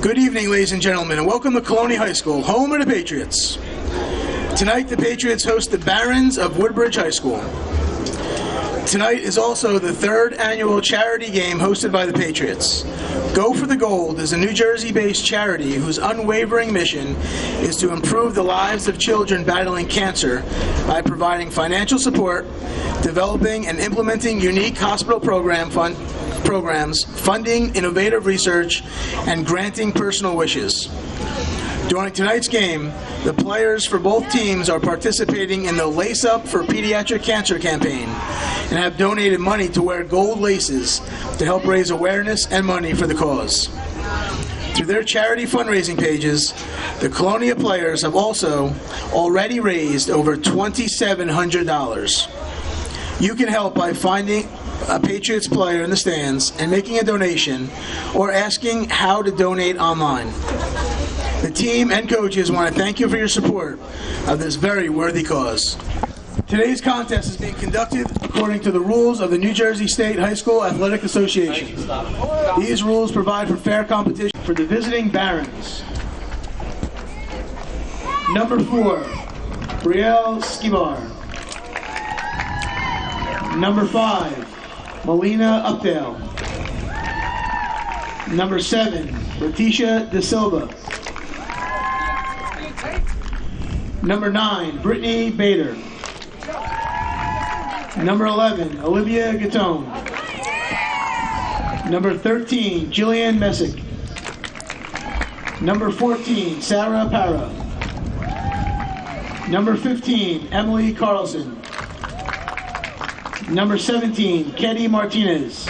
Good evening, ladies and gentlemen, and welcome to Colonia High School, home of the Patriots. Tonight, the Patriots host the Barons of Woodbridge High School. Tonight is also the third annual charity game hosted by the Patriots. Go for the Gold is a New Jersey-based charity whose unwavering mission is to improve the lives of children battling cancer by providing financial support, developing and implementing unique hospital programs, funding innovative research, and granting personal wishes. During tonight's game, the players for both teams are participating in the Lace Up for Pediatric Cancer campaign and have donated money to wear gold laces to help raise awareness and money for the cause. Through their charity fundraising pages, the Colonia players have also already raised over $2,700. You can help by finding a Patriots player in the stands and making a donation or asking how to donate online. The team and coaches want to thank you for your support of this very worthy cause. Today's contest is being conducted according to the rules of the New Jersey State High School Athletic Association. These rules provide for fair competition for the visiting Barons. Number 4, Brielle Skibar. Number 5, Melina Updale. Number 7, Leticia De Silva. Number 9, Brittany Bader. Number 11, Olivia Gatone. Number 13, Jillian Messick. Number 14, Sarah Para. Number 15, Emily Carlson. Number 17, Ketty Martinez.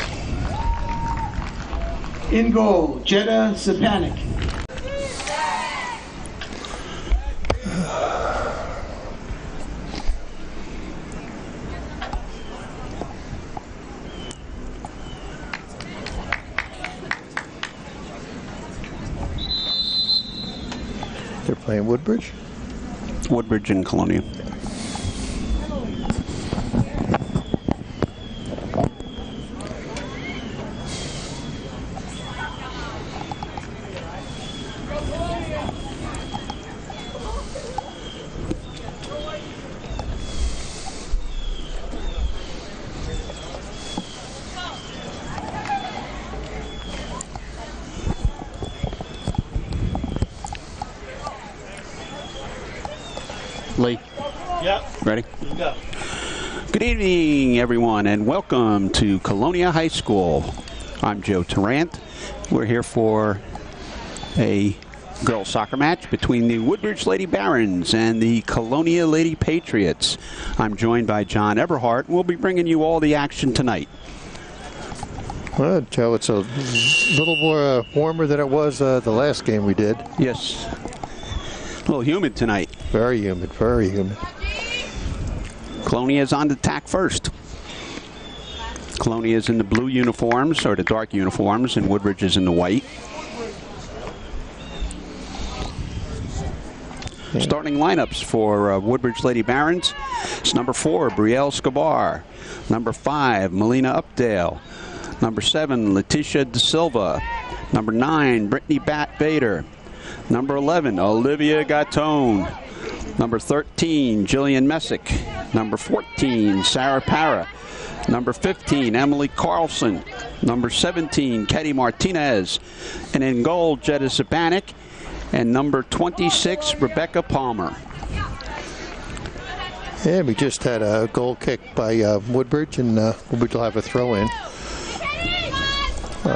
In goal, Jetta Sapanik. They're playing Woodbridge? Woodbridge and Colonia. Lee. Yep. Ready? Let's go. Good evening, everyone, and welcome to Colonia High School. I'm Joe Tarrant. We're here for a girls soccer match between the Woodbridge Lady Barons and the Colonia Lady Patriots. I'm joined by John Everhart, and we'll be bringing you all the action tonight. Well, Joe, it's a little more warmer than it was the last game we did. Yes. A little humid tonight. Very humid, very humid. Colonia is on the attack first. Colonia is in the blue uniforms, or the dark uniforms, and Woodbridge is in the white. Yeah. Starting lineups for Woodbridge Lady Barons. It's number 4, Brielle Skibar. Number 5, Melina Updale. Number 7, Leticia De Silva. Number 9, Brittany Bader. Number 11, Olivia Gatone. Number 13, Jillian Messick. Number 14, Sarah Para. Number 15, Emily Carlson. Number 17, Ketty Martinez. And in goal, Jetta Sabanik. And number 26, Rebecca Palmer. And we just had a goal kick by Woodbridge, and Woodbridge will have a throw-in.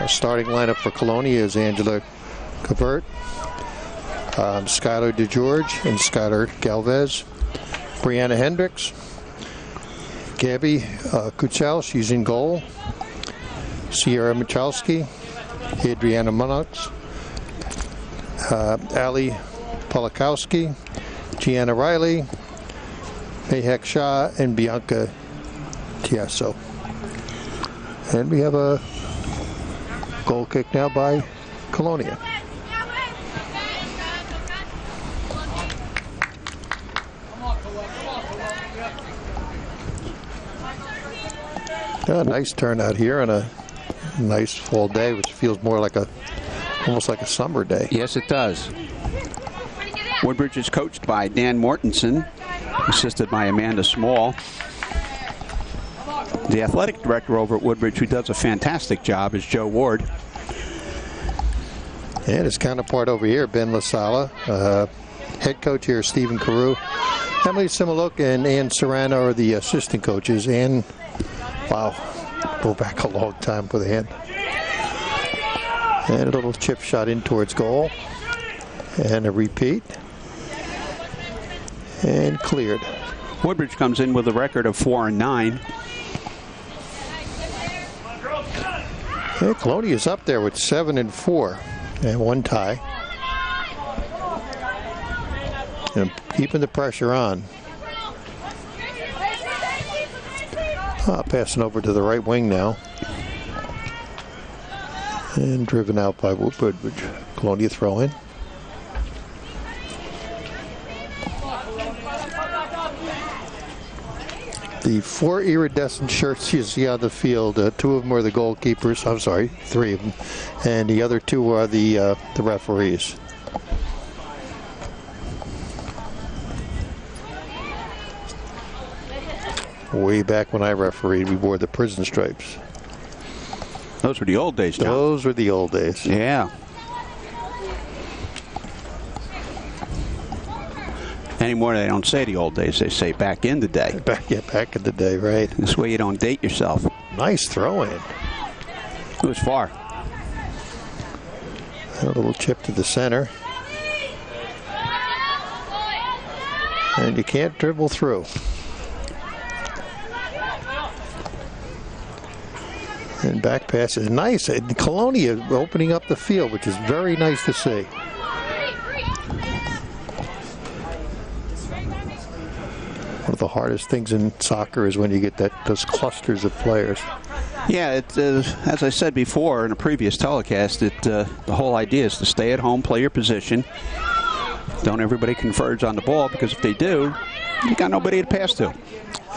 Starting lineup for Colonia is Angela Cavert, Skylar DeGeorge and Skylar Galvez, Brianna Hendricks, Gabby Kuchel, she's in goal, Sierra Michalski, Adriana Monux, Ali Polakowski, Gianna Riley, Mahek Shah, and Bianca Tiasso. And we have a goal kick now by Colonia. Yeah, nice turnout here on a nice fall day, which feels more like a Almost like a summer day. Yes, it does. Woodbridge is coached by Dan Mortensen, assisted by Amanda Small. The athletic director over at Woodbridge, who does a fantastic job, is Joe Ward. And his counterpart over here, Ben LaSala. Head coach here, Stephen Carew. Emily Similuk and Ann Serrano are the assistant coaches. And, wow, go back a long time for the hand. And a little chip shot in towards goal. And a repeat. And cleared. Woodbridge comes in with a record of 4-9. And Colonia's up there with 7-4 and 1 tie. And keeping the pressure on. Passing over to the right wing now. And driven out by Woodbridge. Colonia throw in. The 4 iridescent shirts you see on the field, 2 of them are the goalkeepers. I'm sorry, 3 of them. And the other 2 are the referees. Way back when I refereed, we wore the prison stripes. Those were the old days, John. Those were the old days. Yeah. Anymore, they don't say the old days. They say back in the day. Back in the day, right. This way you don't date yourself. Nice throw in. It was far. A little chip to the center. And you can't dribble through. And back pass is nice. And Colonia opening up the field, which is very nice to see. One of the hardest things in soccer is when you get those clusters of players. Yeah, as I said before in a previous telecast, the whole idea is to stay at home, play your position. Don't everybody converge on the ball, because if they do, you got nobody to pass to.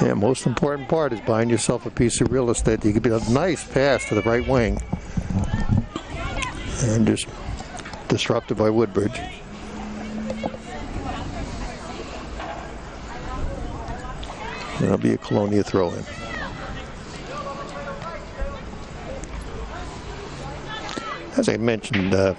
Yeah, most important part is buying yourself a piece of real estate. You could be a nice pass to the right wing. And just disrupted by Woodbridge. That'll be a Colonia throw-in. As I mentioned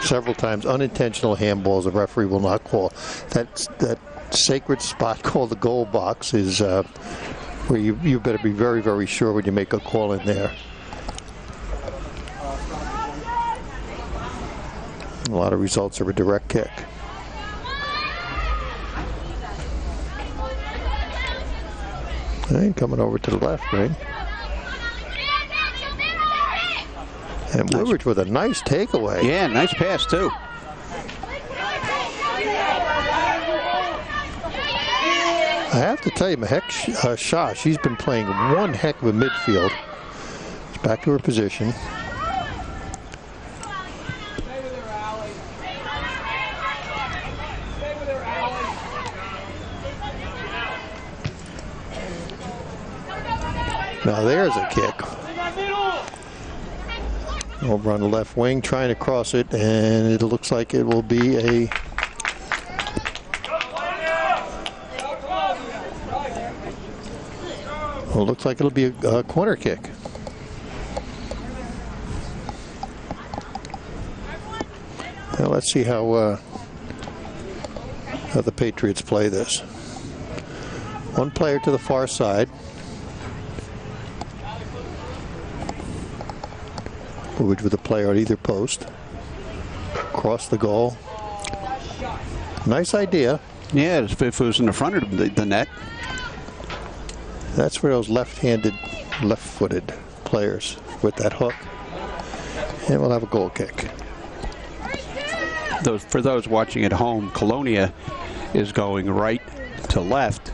several times, unintentional handballs a referee will not call. That sacred spot called the goal box is where you better be very, very sure when you make a call in there. A lot of results are a direct kick. And coming over to the left, right? And Woodbridge with a nice takeaway. Yeah, nice pass, too. I have to tell you, Mahek Shah, she's been playing one heck of a midfield. She's back to her position. Now there's a kick. Over on the left wing, trying to cross it, and it looks like it will be a... Well, it looks like it'll be a corner kick. Now let's see how the Patriots play this. One player to the far side. Woodbridge with a player on either post. Across the goal. Nice idea. Yeah, if it was in the front of the net. That's for those left-handed, left-footed players with that hook. And we'll have a goal kick. For those watching at home, Colonia is going right to left,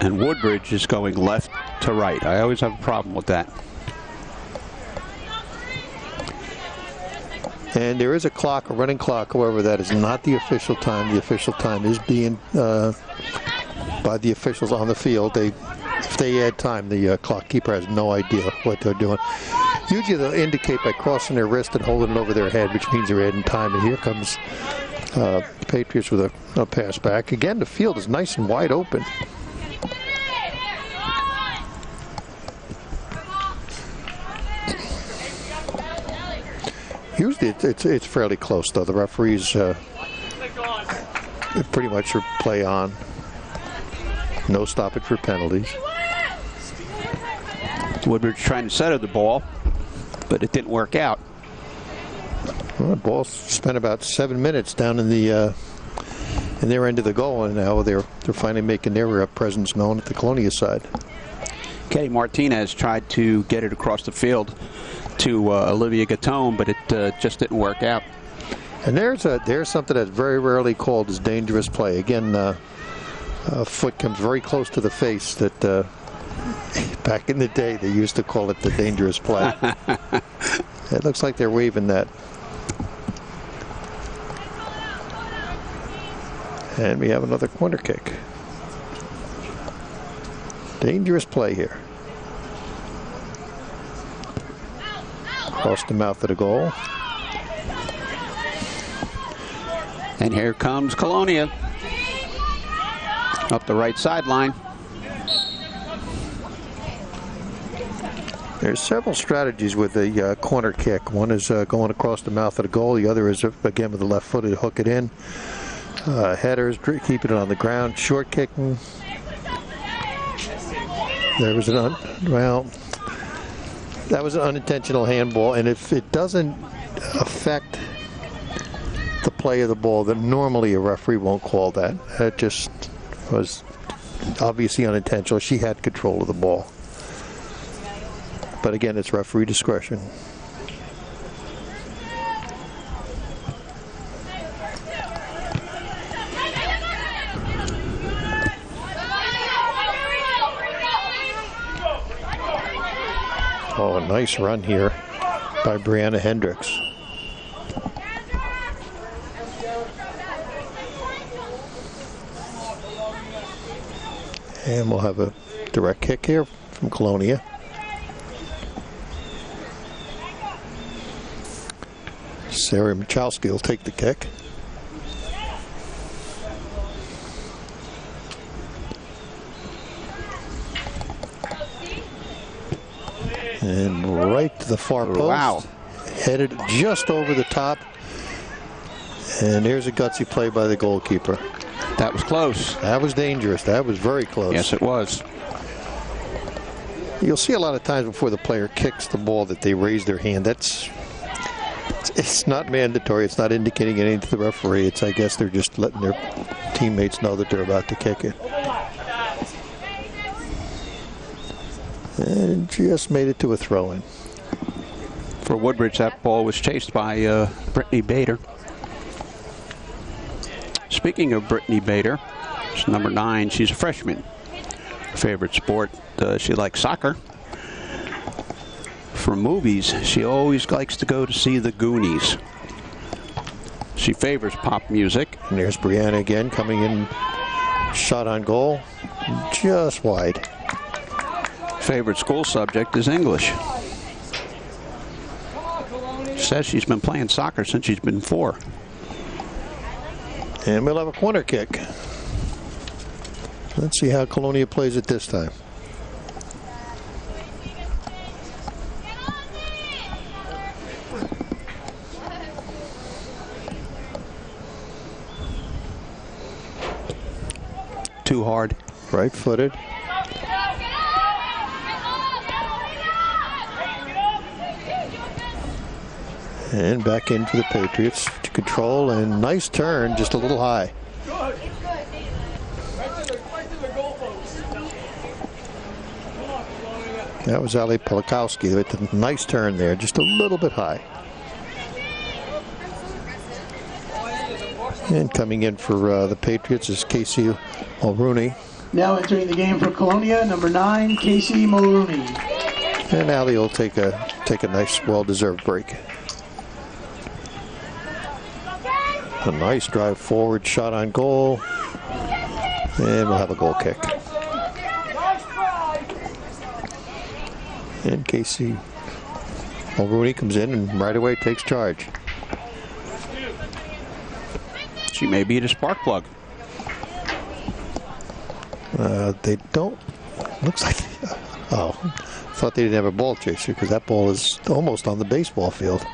and Woodbridge is going left to right. I always have a problem with that. And there is a clock, a running clock. However, that is not the official time. The official time is being by the officials on the field. If they add time, the clock keeper has no idea what they're doing. Usually they'll indicate by crossing their wrist and holding it over their head, which means they're adding time. And here comes the Patriots with a pass back. Again, the field is nice and wide open. Usually it's fairly close, though. The referees pretty much play on. No stoppage for penalties. Woodbridge trying to center the ball, but it didn't work out. Well, the ball spent about 7 minutes down in their end of the goal, and now they're finally making their presence known at the Colonia side. Katie Martinez tried to get it across the field to Olivia Gatone, but it just didn't work out. And there's something that's very rarely called as dangerous play. Again, a foot comes very close to the face. That back in the day they used to call it the dangerous play. It looks like they're waving that. And we have another corner kick. Dangerous play here. Across the mouth of the goal. And here comes Colonia. Up the right sideline. There's several strategies with the corner kick. One is going across the mouth of the goal. The other is, again, with the left foot to hook it in. Headers, keeping it on the ground. Short kicking. There was that was an unintentional handball, and if it doesn't affect the play of the ball, then normally a referee won't call that. That just was obviously unintentional. She had control of the ball. But again, it's referee discretion. Oh, a nice run here by Brianna Hendricks. And we'll have a direct kick here from Colonia. Sarah Michalski will take the kick. And right to the far post. Wow. Headed just over the top. And there's a gutsy play by the goalkeeper. That was close. That was dangerous. That was very close. Yes, it was. You'll see a lot of times before the player kicks the ball that they raise their hand. It's not mandatory. It's not indicating anything to the referee. I guess they're just letting their teammates know that they're about to kick it. And just made it to a throw-in. For Woodbridge, that ball was chased by Brittany Bader. Speaking of Brittany Bader, she's number 9. She's a freshman. Favorite sport, she likes soccer. For movies, she always likes to go to see The Goonies. She favors pop music. And there's Brianna again coming in. Shot on goal. Just wide. Favorite school subject is English. Says she's been playing soccer since she's been 4. And we'll have a corner kick. Let's see how Colonia plays it this time. Too hard. Right-footed. And back in for the Patriots to control, and nice turn, just a little high. That was Ali Polakowski with a nice turn there, just a little bit high. And coming in for the Patriots is Casey Mulrooney. Now entering the game for Colonia, number 9, Casey Mulrooney. And Ali will take a nice, well-deserved break. A nice drive forward, shot on goal, and we'll have a goal kick. And Casey Mulrooney comes in and right away takes charge. She may be the spark plug. They don't. Looks like. Oh, thought they didn't have a ball chaser because that ball is almost on the baseball field.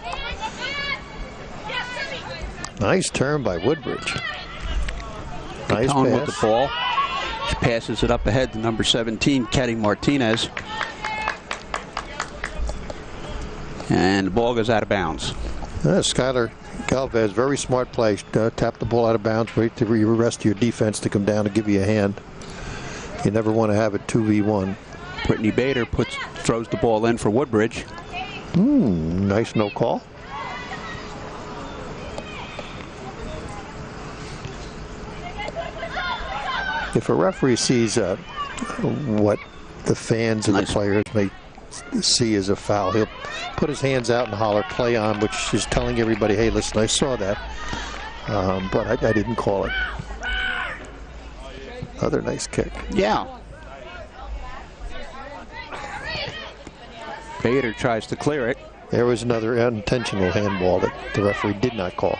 Nice turn by Woodbridge. Nice Catone pass. with the ball. She passes it up ahead to number 17, Ketty Martinez. And the ball goes out of bounds. Skylar Galvez, very smart play. Tap the ball out of bounds, wait to rest your defense to come down and give you a hand. You never want to have it 2v1. Brittany Bader throws the ball in for Woodbridge. Nice no call. If a referee sees what the fans and the players may see as a foul, he'll put his hands out and holler play on, which is telling everybody, hey, listen, I saw that, but I didn't call it. Another nice kick. Yeah. Bader tries to clear it. There was another unintentional handball that the referee did not call.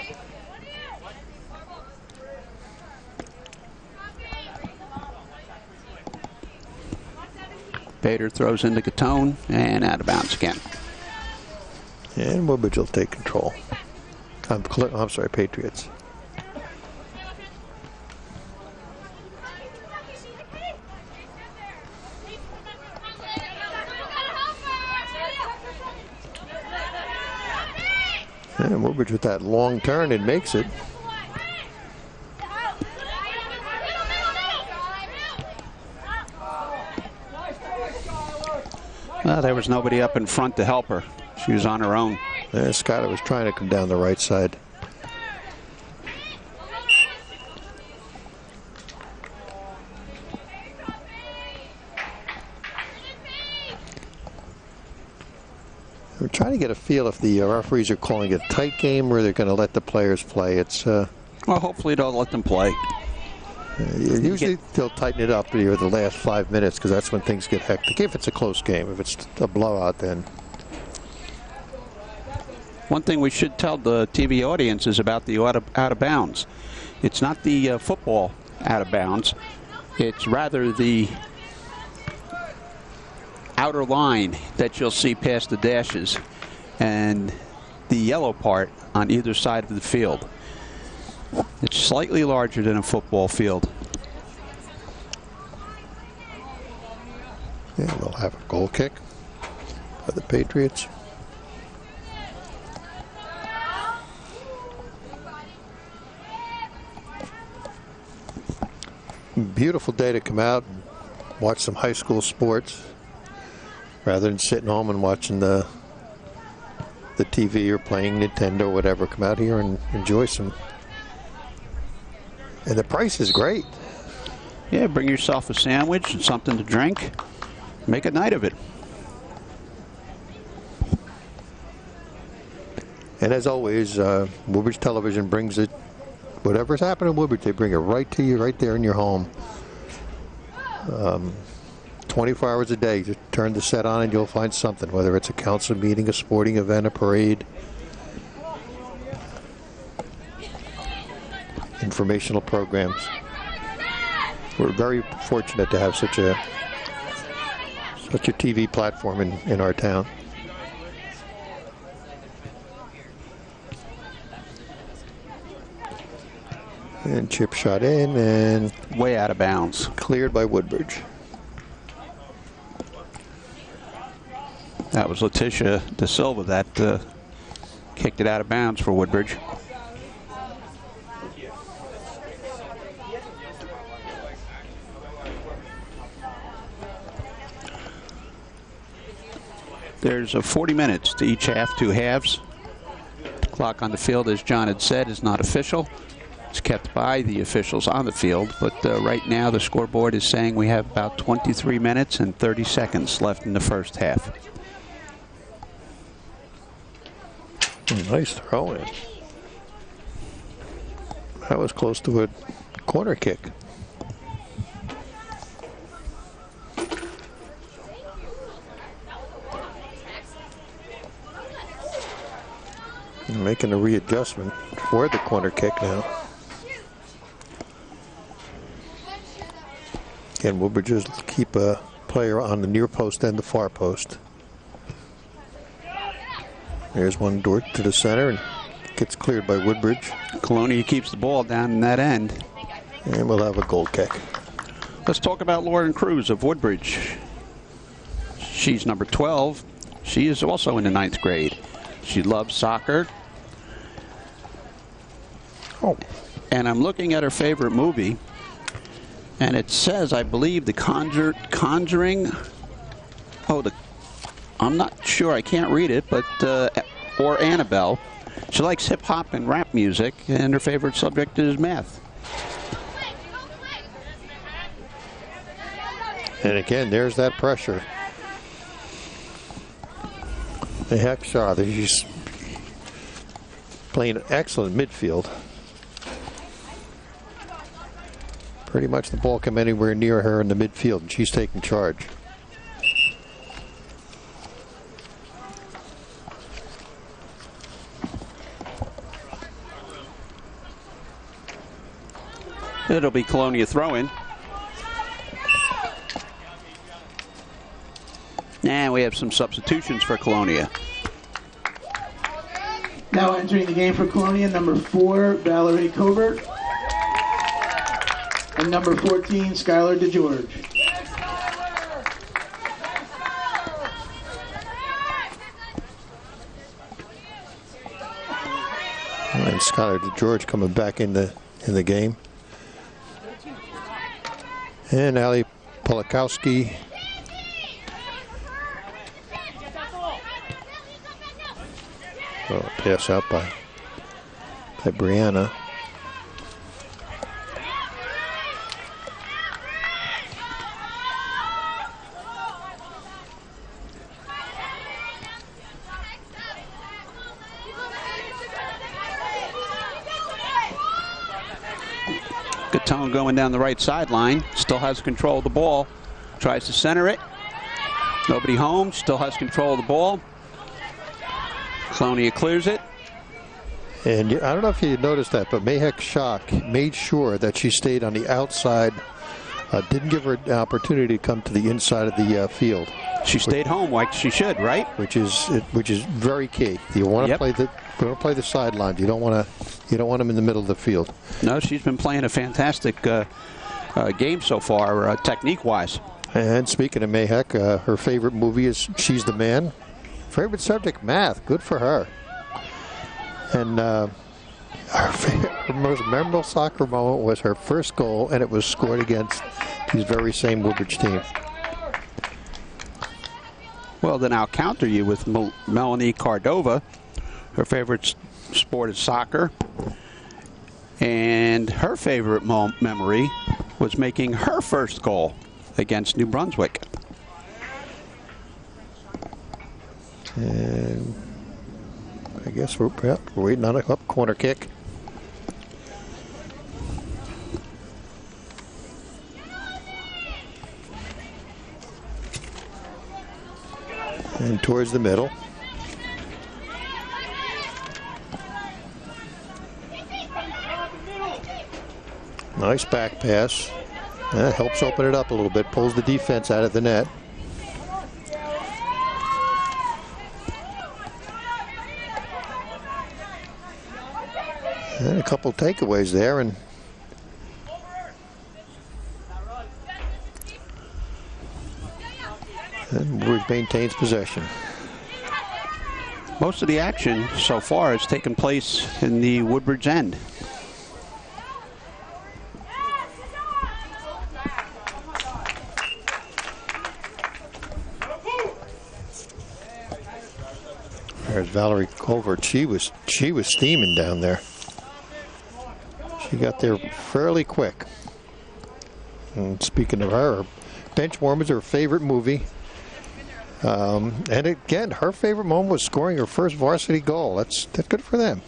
Bader throws into Catone and out of bounds again. And Woodbridge will take control. I'm sorry, Patriots. And Woodbridge with that long turn, it makes it. Well, there was nobody up in front to help her. She was on her own. Skylar was trying to come down the right side. We're trying to get a feel if the referees are calling it a tight game or they're going to let the players play. It's well, hopefully they'll let them play. Usually they'll tighten it up near the last 5 minutes because that's when things get hectic. If it's a close game, if it's a blowout, then. One thing we should tell the TV audience is about the out of bounds. It's not the football out of bounds. It's rather the outer line that you'll see past the dashes and the yellow part on either side of the field. It's slightly larger than a football field. Yeah, we'll have a goal kick by the Patriots. Beautiful day to come out and watch some high school sports rather than sitting home and watching the TV or playing Nintendo or whatever. Come out here and enjoy some. And the price is great. Yeah, bring yourself a sandwich and something to drink. Make a night of it. And as always, Woodbridge Television brings it. Whatever's happening in Woodbridge, they bring it right to you, right there in your home. 24 hours a day. Just turn the set on and you'll find something, whether it's a council meeting, a sporting event, a parade. Informational programs. We're very fortunate to have such a TV platform in our town. And chip shot in and way out of bounds. Cleared by Woodbridge. That was Letitia De Silva that kicked it out of bounds for Woodbridge. There's 40 minutes to each half, 2 halves. The clock on the field, as John had said, is not official. It's kept by the officials on the field, but right now the scoreboard is saying we have about 23 minutes and 30 seconds left in the first half. Nice throw in. That was close to a corner kick. Making a readjustment for the corner kick now. Again, Woodbridge keep a player on the near post and the far post. There's one door to the center and gets cleared by Woodbridge. Colonia keeps the ball down in that end. And we'll have a goal kick. Let's talk about Lauren Cruz of Woodbridge. She's number 12. She is also in the 9th grade. She loves soccer. Oh. And I'm looking at her favorite movie, and it says, I believe, The Conjuring. Oh, I'm not sure. I can't read it, but or Annabelle. She likes hip hop and rap music, and her favorite subject is math. And again, there's that pressure. The heck, Shaw, she's playing excellent midfield. Pretty much the ball come anywhere near her in the midfield, and she's taking charge. It'll be Colonia throw-in. And we have some substitutions for Colonia. Now entering the game for Colonia, number 4, Valerie Covert. And number 14, Skylar DeGeorge. And Skylar DeGeorge coming back in the game. And Ali Polakowski. Oh, pass out by Brianna. Gatone going down the right sideline. Still has control of the ball. Tries to center it. Nobody home. Still has control of the ball. Colonia clears it. And I don't know if you noticed that, but Mahek Shock made sure that she stayed on the outside. Didn't give her an opportunity to come to the inside of the field. She stayed home like she should, right? Which is very key. You want to play the sidelines. You don't want them in the middle of the field. No, she's been playing a fantastic game so far, technique-wise. And speaking of Mahek, her favorite movie is She's the Man. Favorite subject, math. Good for her. And her most memorable soccer moment was her first goal, and it was scored against these very same Woodbridge team. Well, then I'll counter you with Melanie Cordova. Her favorite sport is soccer. And her favorite memory was making her first goal against New Brunswick. And I guess we're waiting on a corner kick. And towards the middle. Nice back pass. Helps open it up a little bit. Pulls the defense out of the net. And a couple takeaways there, and Woodbridge maintains possession. Most of the action so far has taken place in the Woodbridge end. There's Valerie Colvert. She was steaming down there. She got there fairly quick. And speaking of her, Benchwarmers, her favorite movie. And again, her favorite moment was scoring her first varsity goal. That's good for them.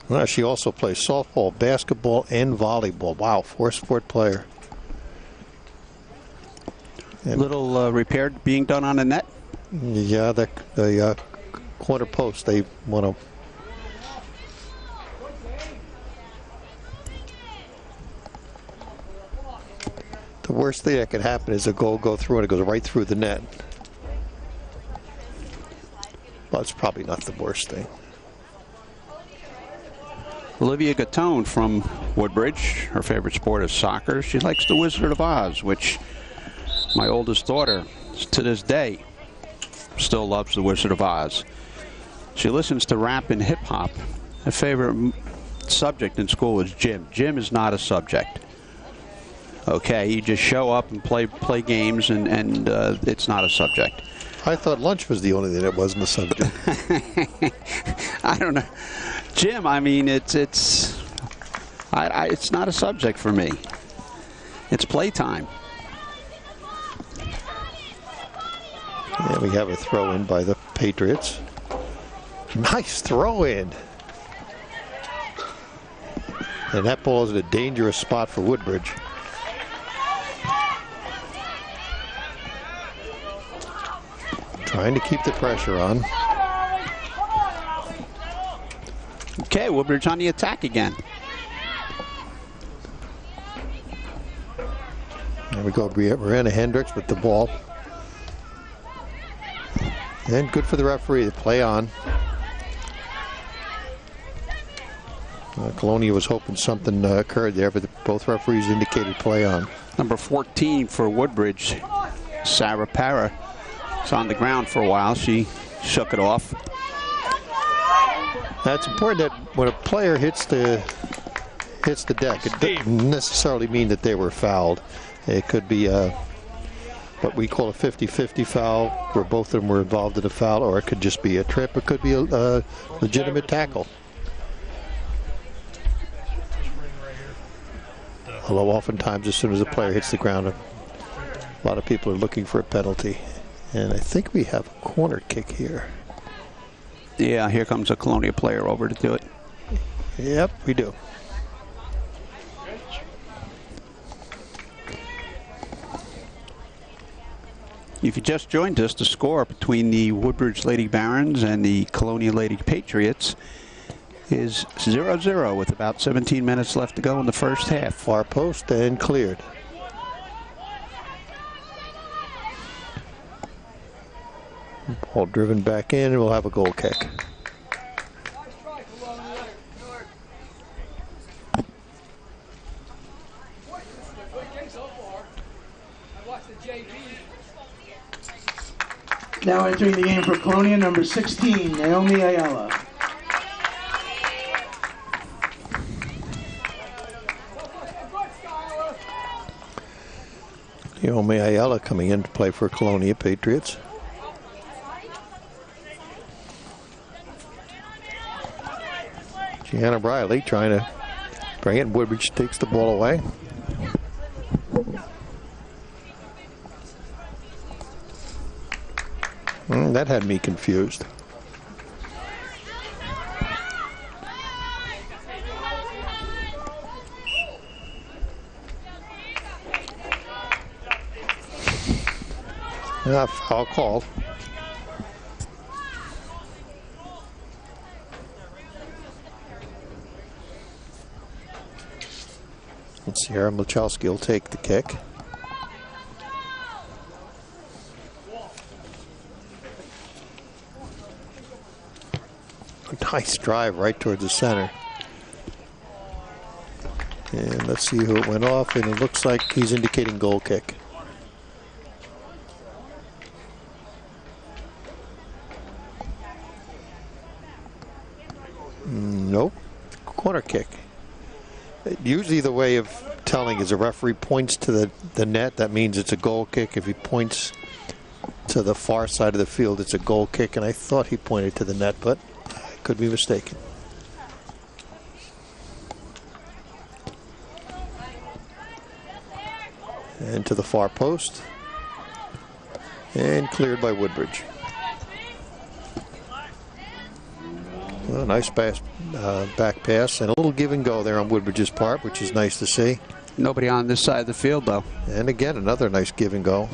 Well, she also plays softball, basketball, and volleyball. Wow, 4-sport player. And little repair being done on the net. Yeah, the corner post, they want to. The worst thing that could happen is a goal go through and it goes right through the net. Well, it's probably not the worst thing. Olivia Gatone from Woodbridge. Her favorite sport is soccer. She likes The Wizard of Oz, which my oldest daughter, to this day, still loves The Wizard of Oz. She listens to rap and hip hop. Her favorite subject in school is gym. Gym is not a subject. Okay, you just show up and play games, and it's not a subject. I thought lunch was the only thing that wasn't a subject. I don't know. Gym, I mean, it's not a subject for me. It's playtime. Yeah, we have a throw in by the Patriots. Nice throw in. And that ball is in a dangerous spot for Woodbridge. Trying to keep the pressure on. Okay, Woodbridge on the attack again. There we go, Brianna Hendricks with the ball. And good for the referee to play on. Colonia was hoping something occurred there, but both referees indicated play on. Number 14 for Woodbridge, Sarah Parra, is on the ground for a while. She shook it off. That's important that when a player hits the deck, it doesn't necessarily mean that they were fouled. It could be what we call a 50-50 foul, where both of them were involved in a foul, or it could just be a trip. It could be a legitimate tackle. Although oftentimes as soon as a player hits the ground, a lot of people are looking for a penalty. And I think we have a corner kick here. Yeah, here comes a Colonia player over to do it. Yep, we do. If you just joined us, the score between the Woodbridge Lady Barons and the Colonia Lady Patriots is 0-0 with about 17 minutes left to go in the first half. Far post and cleared. Ball driven back in, and we'll have a goal kick. Now entering the game for Colonia, number 16, Naomi Ayala. Naomi Ayala coming in to play for Colonia Patriots. Gianna Briley trying to bring it. Woodbridge takes the ball away. That had me confused. Foul called. Sierra Michalski will take the kick. A nice drive right towards the center. And let's see who it went off, and it looks like he's indicating goal kick. Nope. Corner kick. Usually the way of telling is a referee points to the net, that means it's a goal kick. If he points to the far side of the field, it's a goal kick, and I thought he pointed to the net, but I could be mistaken. And to the far post, and cleared by Woodbridge. Well, nice pass, back pass, and a little give and go there on Woodbridge's part, which is nice to see. Nobody on this side of the field, though. And again, another nice give and go.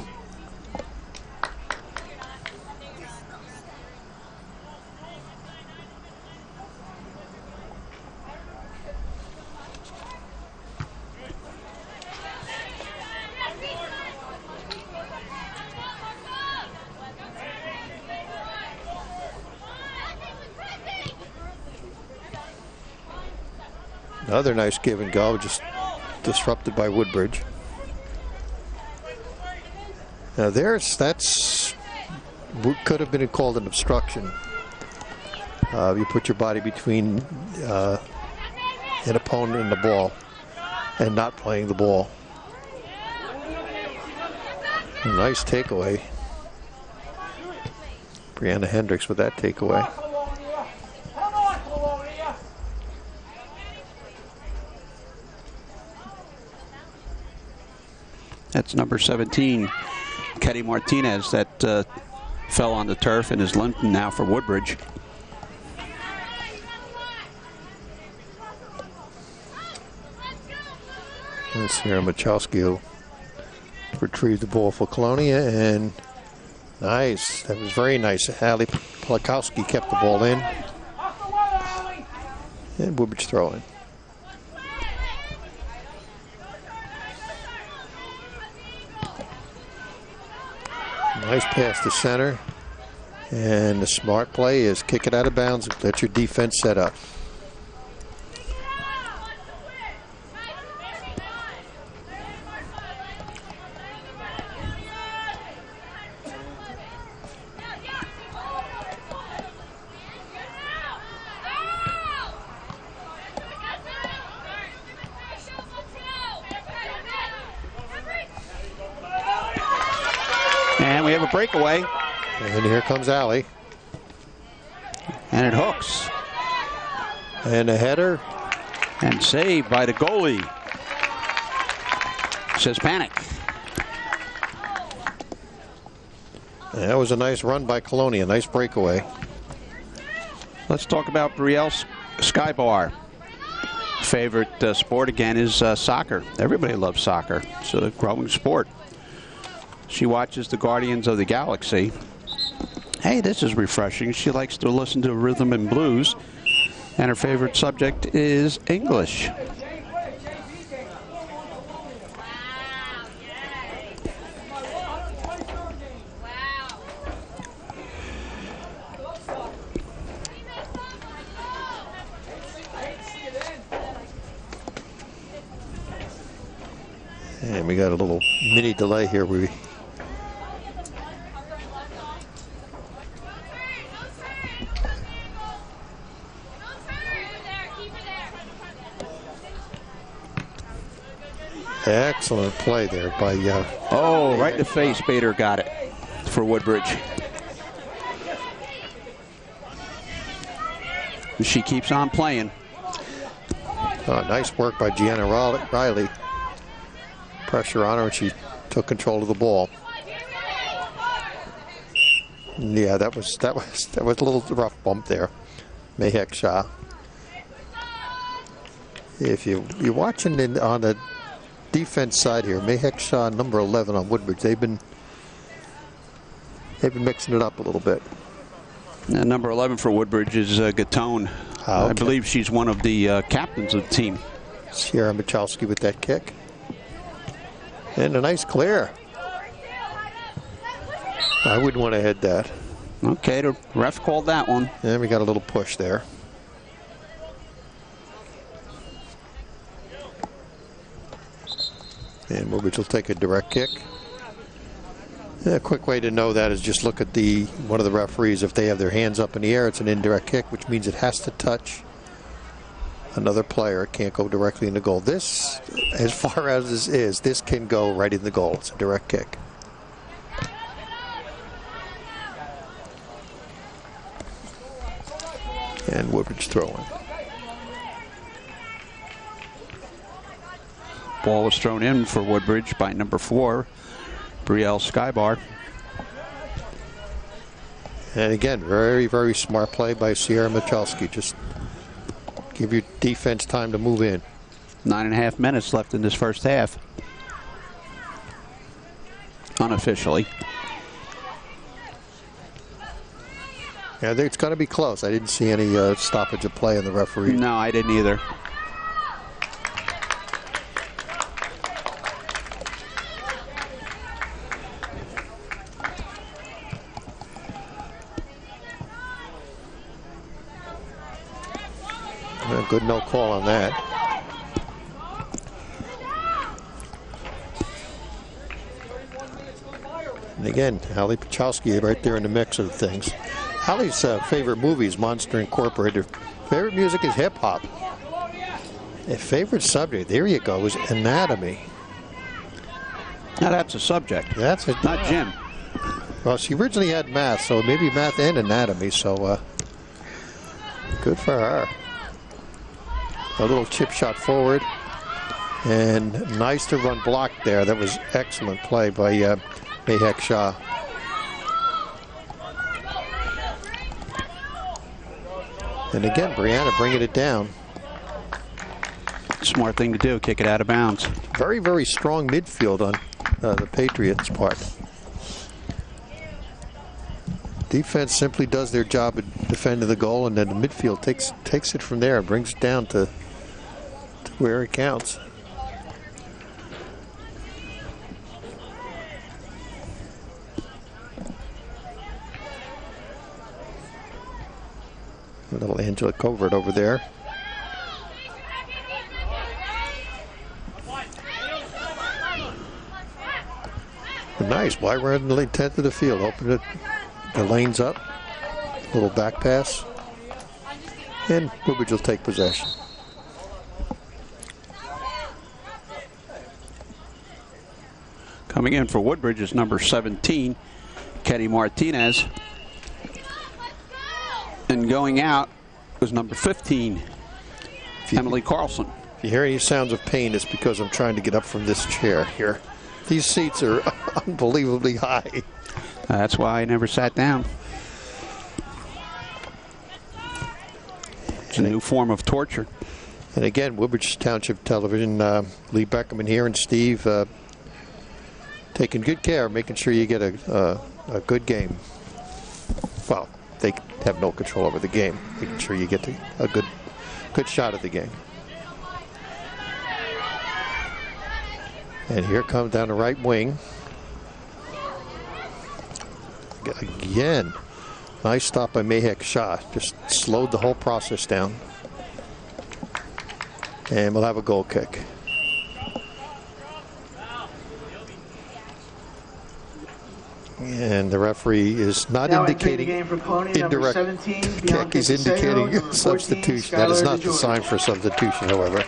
Another nice give and go, just disrupted by Woodbridge. Now that's could have been called an obstruction. You put your body between an opponent and the ball and not playing the ball. A nice takeaway. Brianna Hendricks with that takeaway. That's number 17, Ketty Martinez, that fell on the turf and is limping now for Woodbridge. Let's hear Machowski will retrieve the ball for Colonia, and nice. That was very nice. Hallie Polakowski kept the ball in. And Woodbridge throwing. Nice pass to center. And the smart play is kick it out of bounds. Let your defense set up. And we have a breakaway. And here comes Allie. And it hooks. And a header. And saved by the goalie. Says panic. And that was a nice run by Colonia. Nice breakaway. Let's talk about Brielle Skybar. Favorite sport again is soccer. Everybody loves soccer. It's a growing sport. She watches the Guardians of the Galaxy. Hey, this is refreshing. She likes to listen to rhythm and blues, and her favorite subject is English. And we got a little mini delay here. Excellent play there by right in the face. Bader got it for Woodbridge. She keeps on playing. Nice work by Gianna Riley. Pressure on her, and she took control of the ball. Yeah, that was a little rough bump there. Mahek Shah. If you're watching on the defense side here, Mahek Shah, number 11 on Woodbridge, they've been mixing it up a little bit. And number 11 for Woodbridge is Gatone. Okay. I believe she's one of the captains of the team. Sierra Michalski with that kick. And a nice clear. I wouldn't want to head that. Okay, the ref called that one. And we got a little push there. And Woodbridge will take a direct kick. A quick way to know that is just look at one of the referees. If they have their hands up in the air, it's an indirect kick, which means it has to touch another player. It can't go directly in the goal. This, as far as this can go right in the goal. It's a direct kick. And Woodbridge throwing. Ball was thrown in for Woodbridge by number 4, Brielle Skybar. And again, very, very smart play by Sierra Michalski. Just give your defense time to move in. 9.5 minutes left in this first half. Unofficially. Yeah, it's going to be close. I didn't see any stoppage of play in the referee. No, I didn't either. Good no call on that. And again, Hallie Pachowski right there in the mix of things. Hallie's favorite movie is Monster Incorporated. Favorite music is hip-hop. And favorite subject, there you go, is anatomy. Now that's a subject. That's it. Not gym. Well, she originally had math, so maybe math and anatomy, so good for her. A little chip shot forward. And nice to run blocked there. That was excellent play by Mahek Shah. And again, Brianna bringing it down. Smart thing to do, kick it out of bounds. Very, very strong midfield on the Patriots' part. Defense simply does their job at defending the goal, and then the midfield takes it from there and brings it down to where it counts. A little Angela Covert over there. Nice, wide right in the lane 10th of the field. Open it, the lanes up. Little back pass. And Woodbridge will take possession. Coming in for Woodbridge is number 17, Ketty Martinez. And going out was number 15, Emily Carlson. If you hear any sounds of pain, it's because I'm trying to get up from this chair here. These seats are unbelievably high. That's why I never sat down. It's a new form of torture. And again, Woodbridge Township Television, Lee Beckerman here and Steve taking good care, making sure you get a good game. Well, they have no control over the game, making sure you get a good shot at the game. And here comes down the right wing. Again, nice stop by Mahek Shah. Just slowed the whole process down. And we'll have a goal kick. And the referee is not now indicating the game for Colonia, indirect number 17, kick. He's indicating Number 14, substitution. That is Skylar not the DeJoy. sign for substitution, however.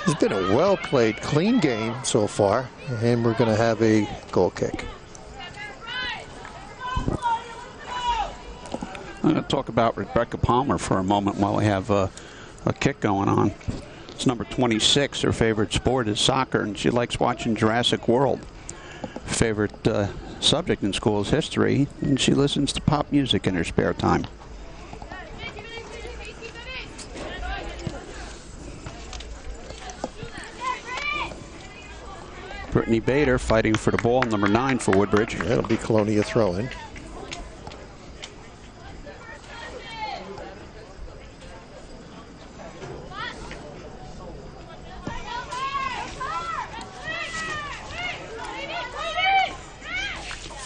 It's been a well-played, clean game so far, and we're going to have a goal kick. I'm going to talk about Rebecca Palmer for a moment while we have a kick going on. It's number 26. Her favorite sport is soccer, and she likes watching Jurassic World. Favorite subject in school is history, and she listens to pop music in her spare time. Brittany Bader fighting for the ball, number 9 for Woodbridge. That'll be Colonia throw-in.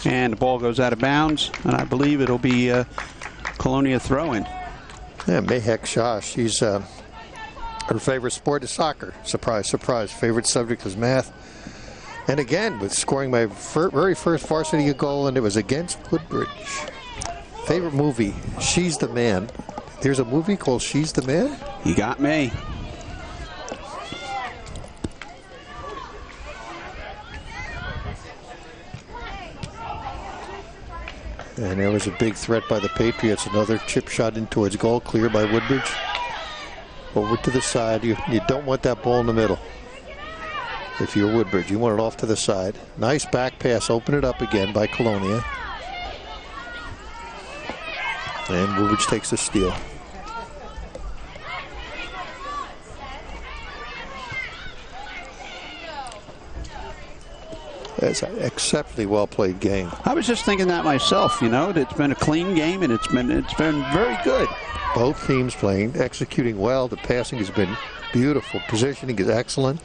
And the ball goes out of bounds, and I believe it'll be Colonia throw-in. Yeah, Mahek Shah, she's her favorite sport is soccer. Surprise, surprise. Favorite subject is math. And again, with scoring my very first varsity goal, and it was against Woodbridge. Favorite movie, She's the Man. There's a movie called She's the Man? You got me. And there was a big threat by the Patriots. Another chip shot in towards goal, cleared by Woodbridge. Over to the side. You don't want that ball in the middle. If you're Woodbridge, you want it off to the side. Nice back pass. Open it up again by Colonia. And Woodbridge takes the steal. That's an exceptionally well played game. I was just thinking that myself. You know, it's been a clean game, and it's been very good. Both teams playing, executing well. The passing has been beautiful. Positioning is excellent.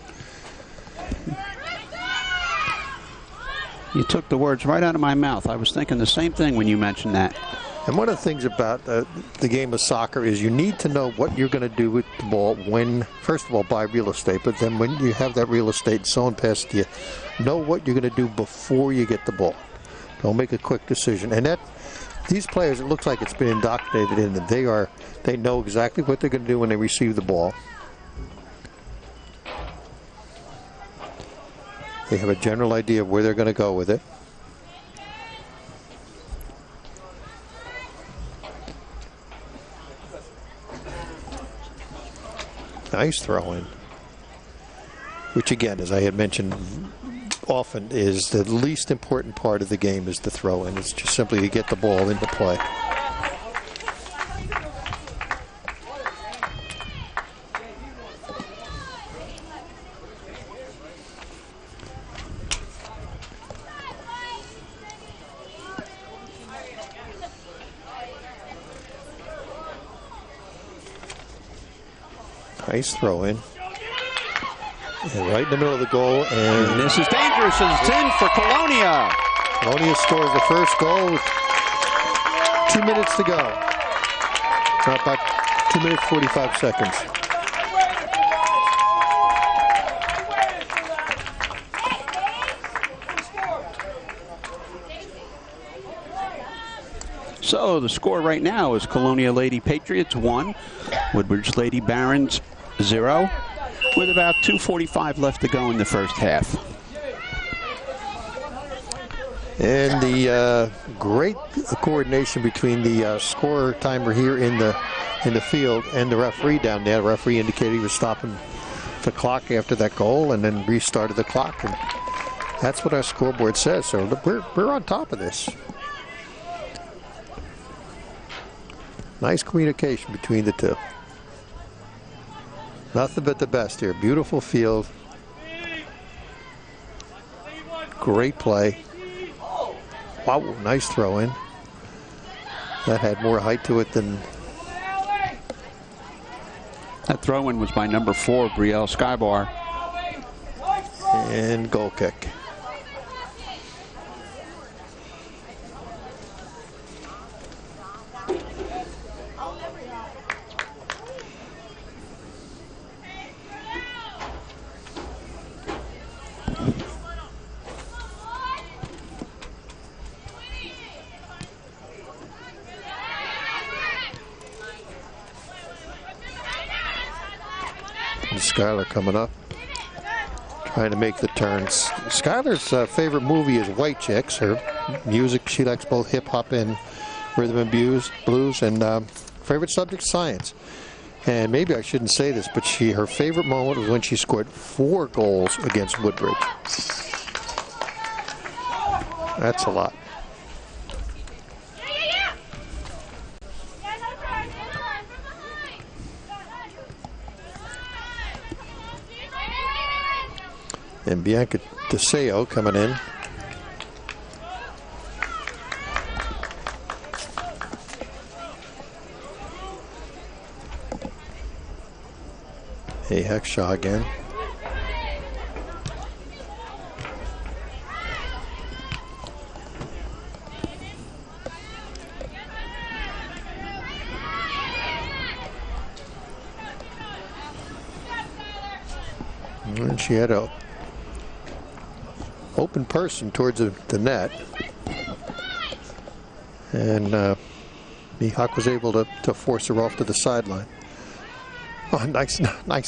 You took the words right out of my mouth. I was thinking the same thing when you mentioned that. And one of the things about the game of soccer is you need to know what you're going to do with the ball when, first of all, buy real estate, but then when you have that real estate, someone passes you, know what you're going to do before you get the ball. Don't make a quick decision. And that these players, it looks like it's been indoctrinated in them. They know exactly what they're going to do when they receive the ball. They have a general idea of where they're going to go with it. Nice throw in. Which again, as I had mentioned often, is the least important part of the game is the throw in. It's just simply to get the ball into play. Nice throw in. And right in the middle of the goal. And this is dangerous. It's in for Colonia. Colonia scores the first goal with 2 minutes to go. About 2 minutes, 45 seconds. So the score right now is Colonia Lady Patriots 1, Woodbridge Lady Barons 0, with about 2:45 left to go in the first half. And the great coordination between the scorer timer here in the field and the referee down there. The referee indicated he was stopping the clock after that goal and then restarted the clock. And that's what our scoreboard says. So we're on top of this. Nice communication between the two. Nothing but the best here. Beautiful field. Great play. Wow, nice throw in. That had more height to it than... That throw in was by number 4, Brielle Skybar. And goal kick. Skylar coming up, trying to make the turns. Skylar's favorite movie is White Chicks. Her music, she likes both hip-hop and rhythm and blues, and favorite subject, science. And maybe I shouldn't say this, but her favorite moment was when she scored 4 goals against Woodbridge. That's a lot. And Bianca DeSeo coming in. Hey, Heckshaw again. And she had a open person towards the net, and Mihawk was able to force her off to the sideline. Oh, nice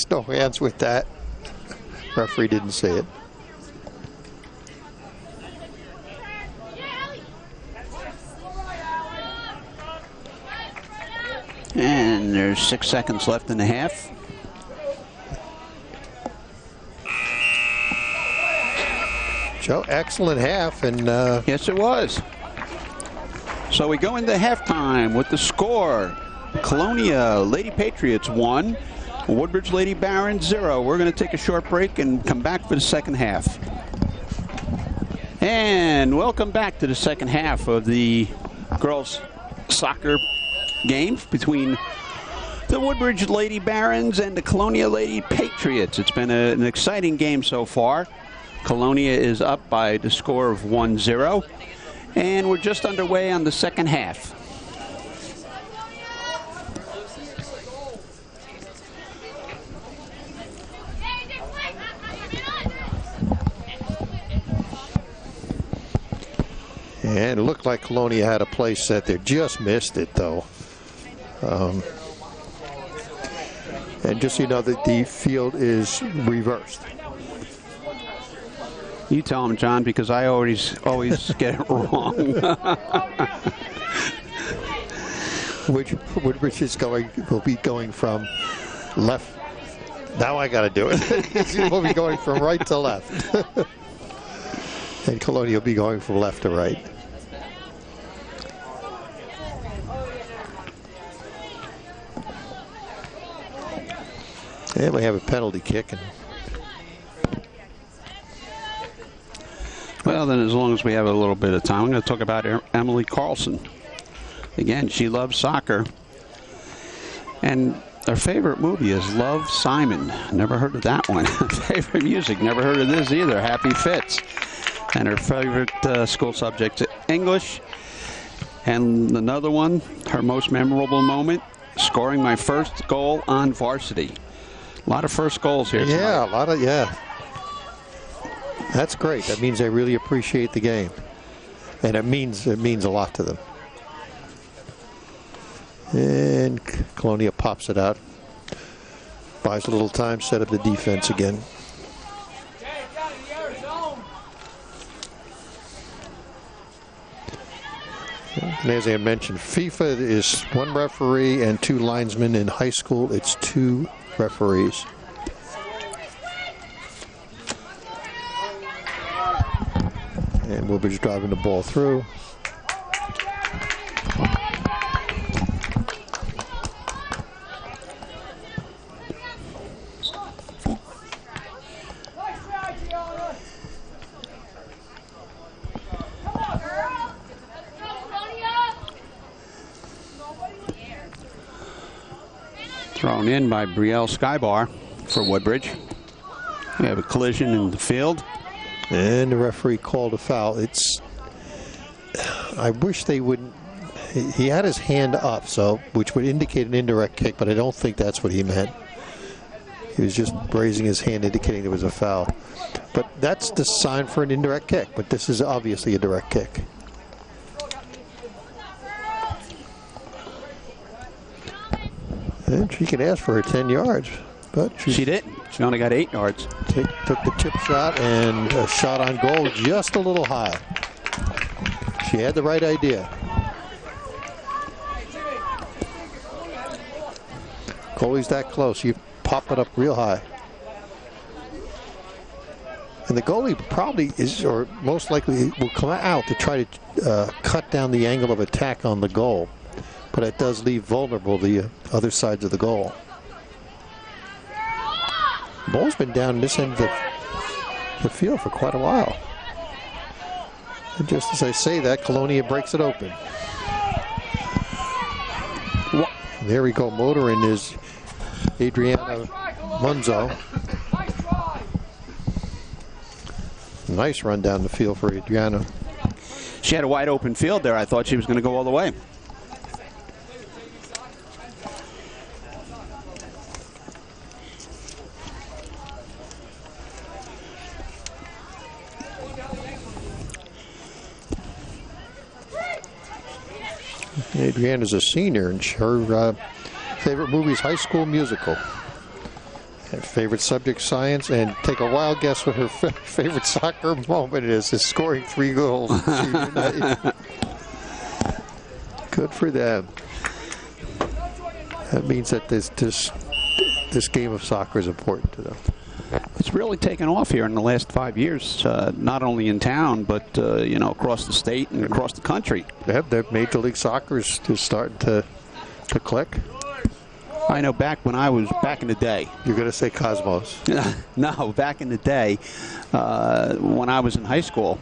no hands with that. Referee didn't see it. And there's 6 seconds left in the half. Joe, excellent half, and yes, it was. So we go into halftime with the score: Colonia Lady Patriots 1, Woodbridge Lady Barons 0. We're going to take a short break and come back for the second half. And welcome back to the second half of the girls' soccer game between the Woodbridge Lady Barons and the Colonia Lady Patriots. It's been an exciting game so far. Colonia is up by the score of 1-0. And we're just underway on the second half. And it looked like Colonia had a play set there. Just missed it, though. And just so you know that the field is reversed. You tell him, John, because I always get it wrong. Which is will be going from left. Now I got to do it. We'll be going from right to left. And Colonia will be going from left to right. And we have a penalty kick. Well, then as long as we have a little bit of time, I'm going to talk about Emily Carlson. Again, she loves soccer. And her favorite movie is Love, Simon. Never heard of that one. Favorite music, never heard of this either. Happy Fits. And her favorite school subject, English. And another one, her most memorable moment, scoring my first goal on varsity. A lot of first goals here tonight. Yeah, a lot of, yeah. That's great. That means they really appreciate the game. And it means a lot to them. And Colonia pops it out. Buys a little time, set up the defense again. And as I mentioned, FIFA is 1 referee and 2 linesmen. In high school, it's 2 referees. And Woodbridge driving the ball through. Thrown in by Brielle Skybar for Woodbridge. We have a collision in the field. And the referee called a foul. I wish they wouldn't. He had his hand up, which would indicate an indirect kick, but I don't think that's what he meant. He was just raising his hand, indicating there was a foul. But that's the sign for an indirect kick, but this is obviously a direct kick. And she can ask for her 10 yards, but she didn't. She only got 8 yards. Took the chip shot and a shot on goal just a little high. She had the right idea. Goalie's that close. You pop it up real high. And the goalie probably is, or most likely will come out to try to cut down the angle of attack on the goal. But it does leave vulnerable the other sides of the goal. The ball's been down this end of the field for quite a while. And just as I say that, Colonia breaks it open. There we go. Motoring is Adriana Munzo. Nice run down the field for Adriana. She had a wide open field there. I thought she was going to go all the way. Adriana's a senior, and her favorite movie is High School Musical. And favorite subject, science, and take a wild guess what her favorite soccer moment is scoring 3 goals. Good for them. That means that this game of soccer is important to them. It's really taken off here in the last 5 years, not only in town, but across the state and across the country. Yeah, the Major League Soccer is starting to click. I know back when I was back in the day. You're going to say Cosmos. No, back in the day, when I was in high school,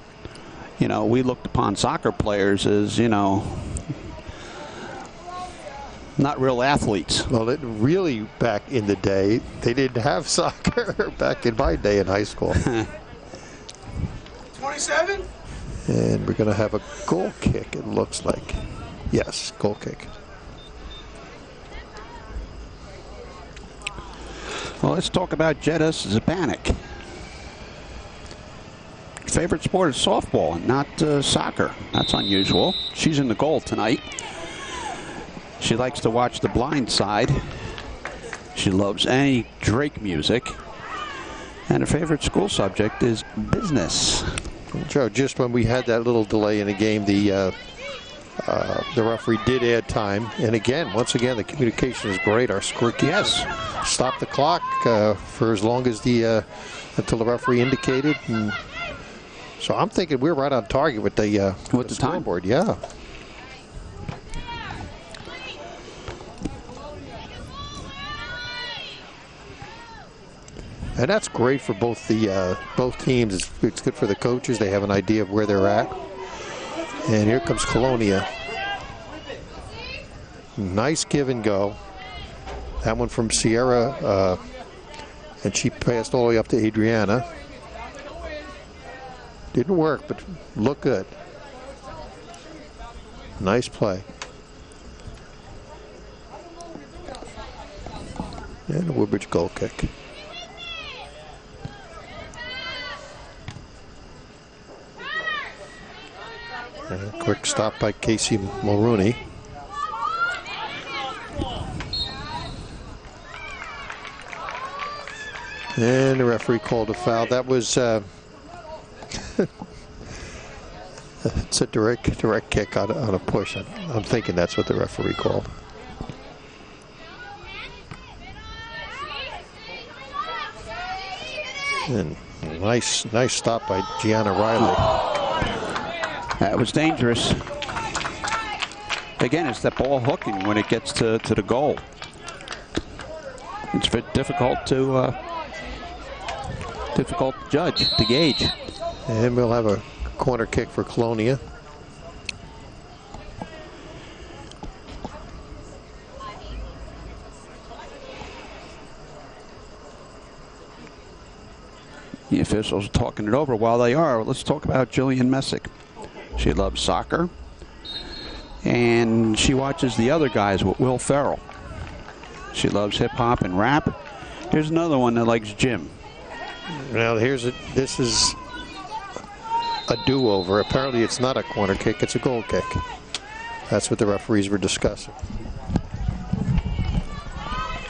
we looked upon soccer players as, not real athletes. Well, really back in the day, they didn't have soccer back in my day in high school. 27? And we're going to have a goal kick, it looks like. Yes, goal kick. Well, let's talk about Jetta Zapanik. Favorite sport is softball, not soccer. That's unusual. She's in the goal tonight. She likes to watch The Blind Side. She loves any Drake music. And her favorite school subject is business. Joe, just when we had that little delay in the game, the referee did add time. And again, once again, the communication is great. Our scorekeeper stopped the clock for as long as until the referee indicated. And so I'm thinking we're right on target with the scoreboard. Yeah. And that's great for both teams. It's good for the coaches. They have an idea of where they're at. And here comes Colonia. Nice give and go. That one from Sierra, and she passed all the way up to Adriana. Didn't work, but looked good. Nice play. And a Woodbridge goal kick. And a quick stop by Casey Mulrooney. And the referee called a foul. That was it's a direct kick on a push. I'm thinking that's what the referee called. And nice stop by Gianna Riley. That was dangerous. Again, it's that ball hooking when it gets to the goal. It's very difficult to judge, to gauge. And we'll have a corner kick for Colonia. The officials are talking it over while they are. Let's talk about Jillian Messick. She loves soccer, and she watches the other guys with Will Ferrell. She loves hip-hop and rap. Here's another one that likes gym. Now this is a do-over. Apparently it's not a corner kick, it's a goal kick. That's what the referees were discussing.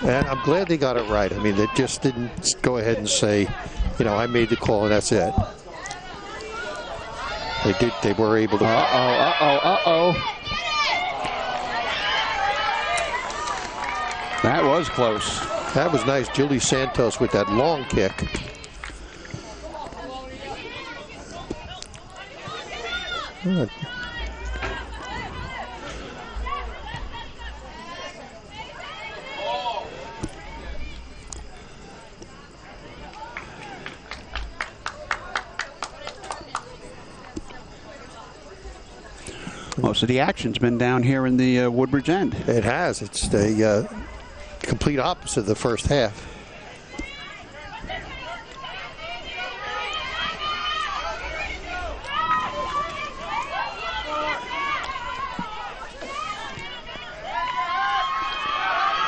And I'm glad they got it right. I mean, they just didn't go ahead and say, I made the call and that's it. They were able to. That was close. That was nice. Julie Santos with that long kick. Good. Most of the action's been down here in the Woodbridge end. It has. It's the complete opposite of the first half.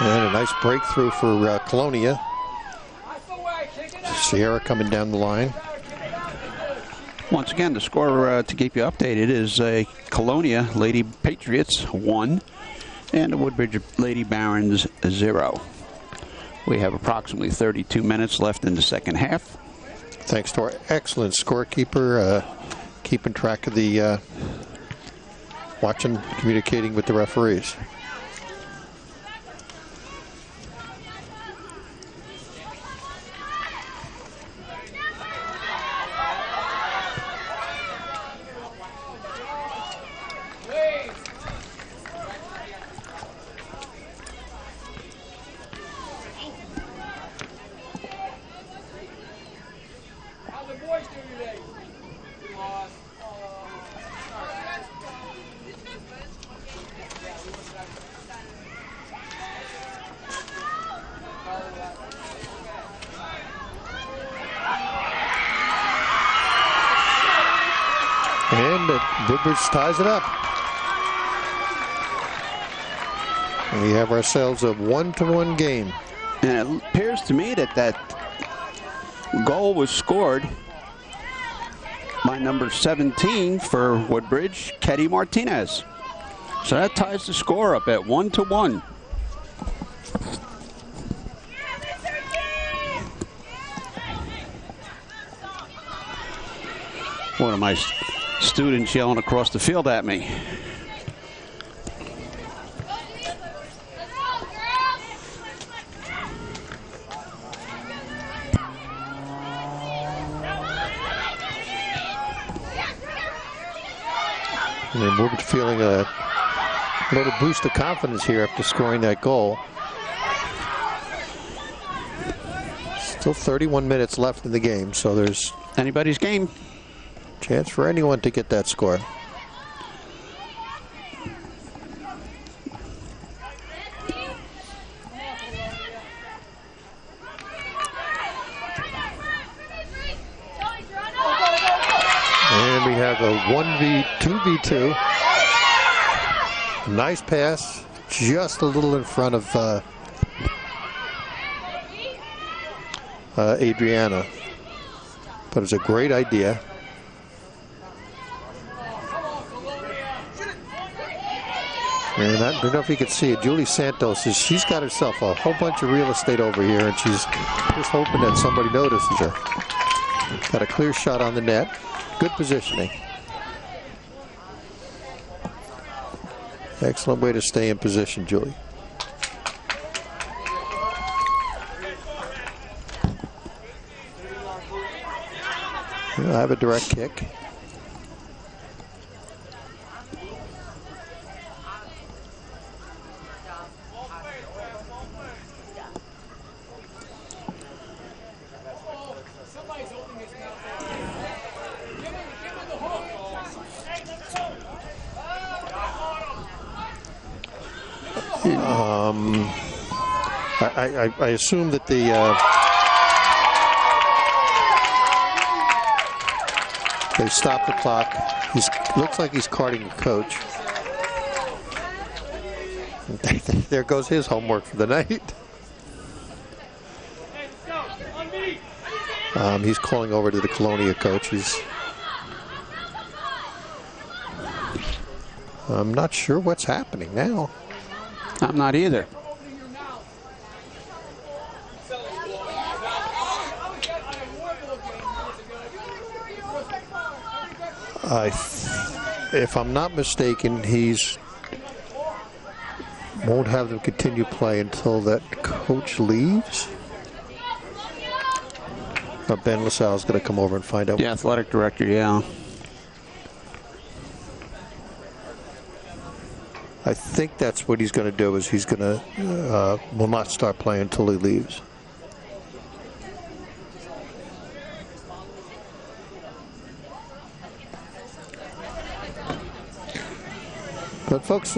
And a nice breakthrough for Colonia. Sierra coming down the line. Once again, the score to keep you updated is Colonia Lady Patriots 1 and the Woodbridge Lady Barons 0. We have approximately 32 minutes left in the second half. Thanks to our excellent scorekeeper, keeping track of the watching, communicating with the referees. Woodbridge ties it up. And we have ourselves a 1-1 game. And it appears to me that that goal was scored by number 17 for Woodbridge, Ketty Martinez. So that ties the score up at 1-1. One of my students yelling across the field at me. And then Woodbridge feeling a little boost of confidence here after scoring that goal. Still 31 minutes left in the game, so there's Anybody's game. chance for anyone to get that score. And we have a 2v2. Nice pass, just a little in front of Adriana. But it's a great idea. And I don't know if you can see it. Julie Santos she's got herself a whole bunch of real estate over here, and she's just hoping that somebody notices her. Got a clear shot on the net. Good positioning. Excellent way to stay in position, Julie. I have a direct kick. I assume that they stopped the clock. Looks like he's carting the coach. There goes his homework for the night. He's calling over to the Colonia coach. I'm not sure what's happening now. I'm not either. If I'm not mistaken, won't have them continue play until that coach leaves. But Ben LaSalle is going to come over and find out. The athletic director, yeah. I think that's what he's going to do. Is he's going to will not start playing until he leaves. But folks,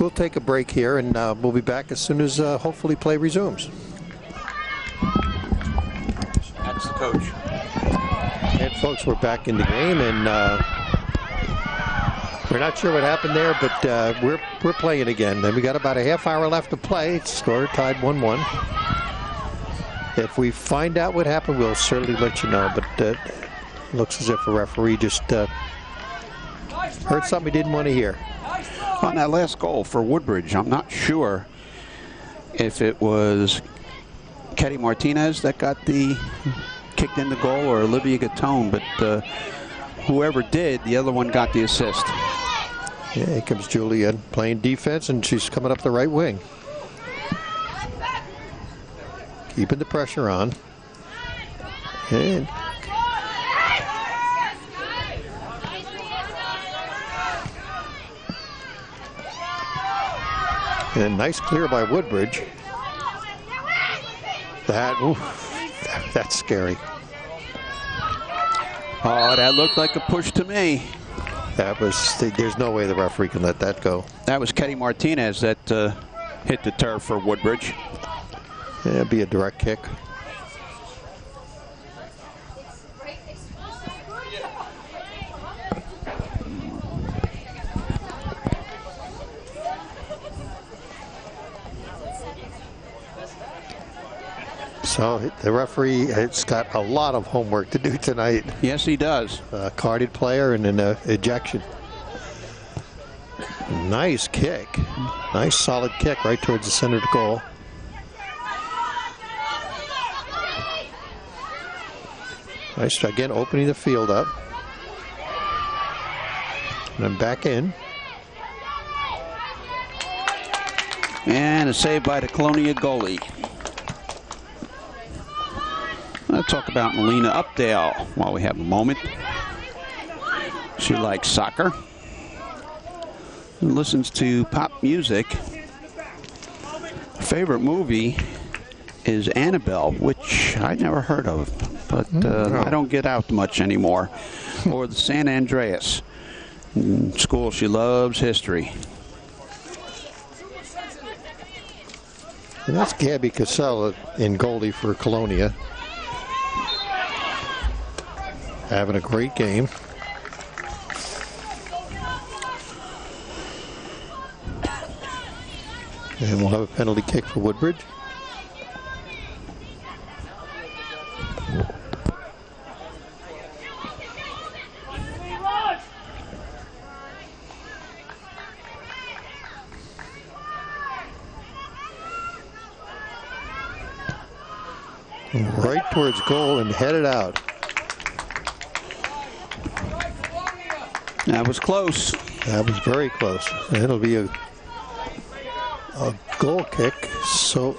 we'll take a break here, and we'll be back as soon as hopefully play resumes. That's the coach. And folks, we're back in the game, and we're not sure what happened there, but we're playing again. And we got about a half hour left to play. It's score tied 1-1. If we find out what happened, we'll certainly let you know. But it looks as if a referee just heard something he didn't want to hear. On that last goal for Woodbridge, I'm not sure if it was Ketty Martinez that got the kicked in the goal or Olivia Gatone, but whoever did, the other one got the assist. Yeah, here comes Julia playing defense, and she's coming up the right wing. Keeping the pressure on. And a nice clear by Woodbridge. That's scary. Oh, that looked like a push to me. There's no way the referee can let that go. That was Ketty Martinez that hit the turf for Woodbridge. Yeah, it'd be a direct kick. So the referee has got a lot of homework to do tonight. Yes, he does. Carded player and an ejection. Nice kick. Nice solid kick right towards the center of the goal. Nice, again, opening the field up. And then back in. And a save by the Colonia goalie. Let's talk about Melina Updale while we have a moment. She likes soccer and listens to pop music. Favorite movie is Annabelle, which I never heard of, but I don't get out much anymore. Or the San Andreas. In school, she loves history. And that's Gabby Casella in goalie for Colonia. Having a great game. And we'll have a penalty kick for Woodbridge. Right towards goal and headed out. That was close. That was very close. And it'll be a goal kick. So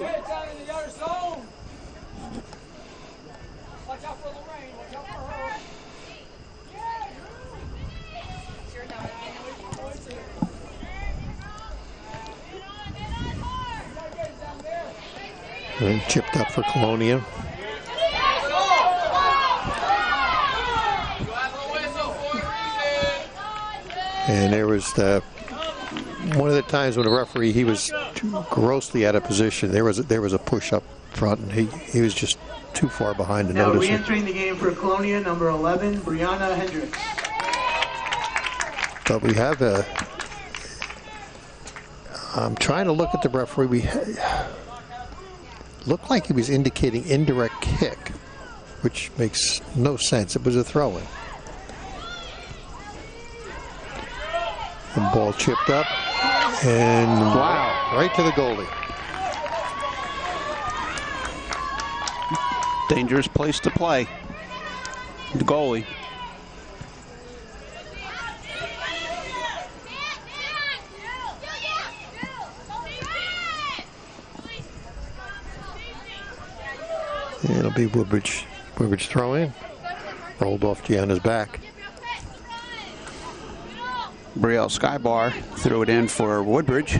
and chipped up for Colonia. And there was one of the times when the referee, he was grossly out of position. There was a push up front, and he was just too far behind to notice it. Re-entering the game for Colonia, number 11, Brianna Hendricks. But we have I'm trying to look at the referee. We looked like he was indicating indirect kick, which makes no sense. It was a throw-in. And ball chipped up, and wow, right to the goalie. Dangerous place to play. The goalie. It'll be Woodbridge throwing. Rolled off Gianna's back. Brielle Skybar threw it in for Woodbridge.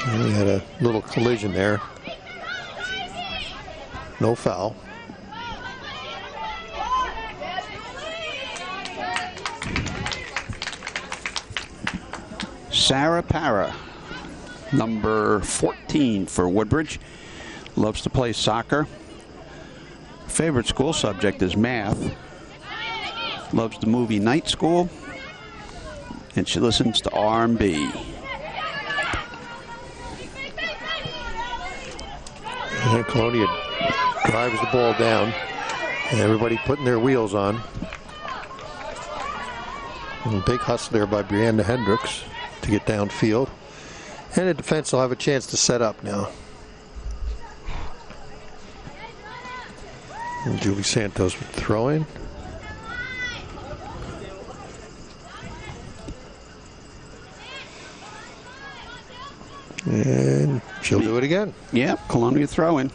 And we had a little collision there. No foul. Sarah Para, number 14 for Woodbridge. Loves to play soccer. Favorite school subject is math. Loves the movie Night School. And she listens to R&B. And Colonia drives the ball down. And everybody putting their wheels on. And a big hustle there by Brianna Hendricks to get downfield. And the defense will have a chance to set up now. And Julie Santos with the throw-in. And she'll do it again. Yep, Colonia throw-in.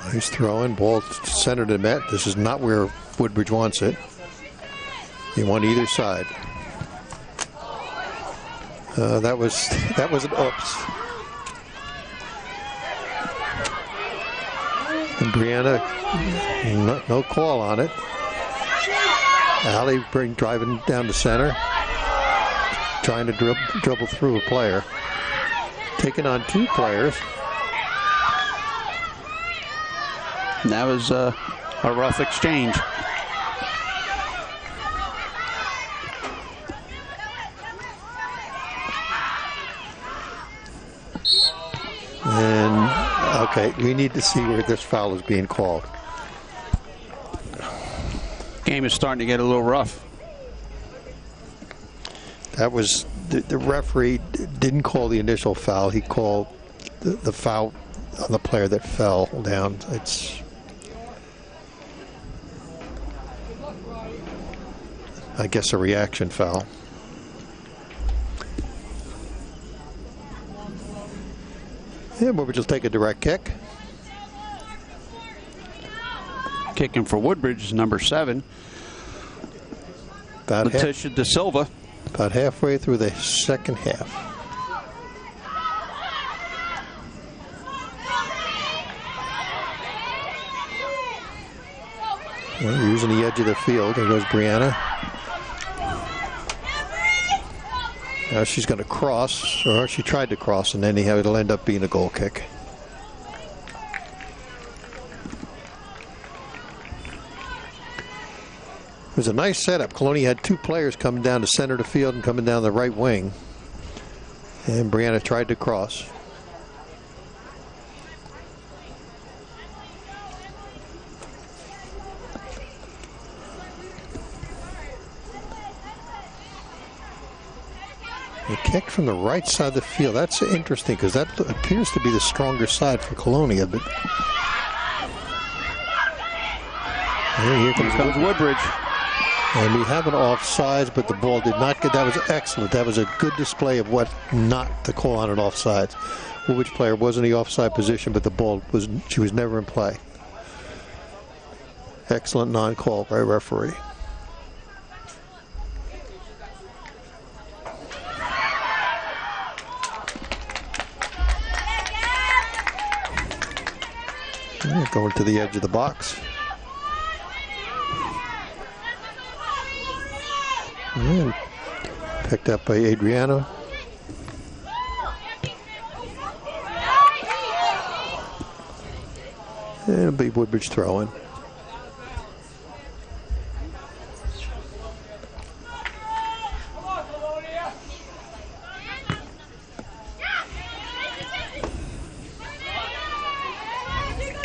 Nice throw-in, ball centered to net. This is not where Woodbridge wants it. You want either side. That was an oops. And Brianna, no call on it. Allie driving down to center, trying to dribble through a player, taking on two players. And that was a rough exchange. And, okay, we need to see where this foul is being called. Game is starting to get a little rough. That was, the referee didn't call the initial foul. He called the foul on the player that fell down. It's, I guess, a reaction foul. Yeah, Woodbridge will take a direct kick. Kicking for Woodbridge is number 7, Letitia De Silva. About halfway through the second half. Well, using the edge of the field. There goes Brianna. Now she's going to cross, or she tried to cross, and then it'll end up being a goal kick. It was a nice setup. Colonia had 2 players coming down the center of the field and coming down the right wing. And Brianna tried to cross. A kick from the right side of the field. That's interesting because that appears to be the stronger side for Colonia. But here comes Woodbridge. And we have an offsides, but the ball did not get. That was excellent. That was a good display of what not to call on an offsides. Woodbridge player was in the offside position, but the ball she was never in play. Excellent non-call by referee. Going to the edge of the box. And picked up by Adriano. And it'll be Woodbridge throwing.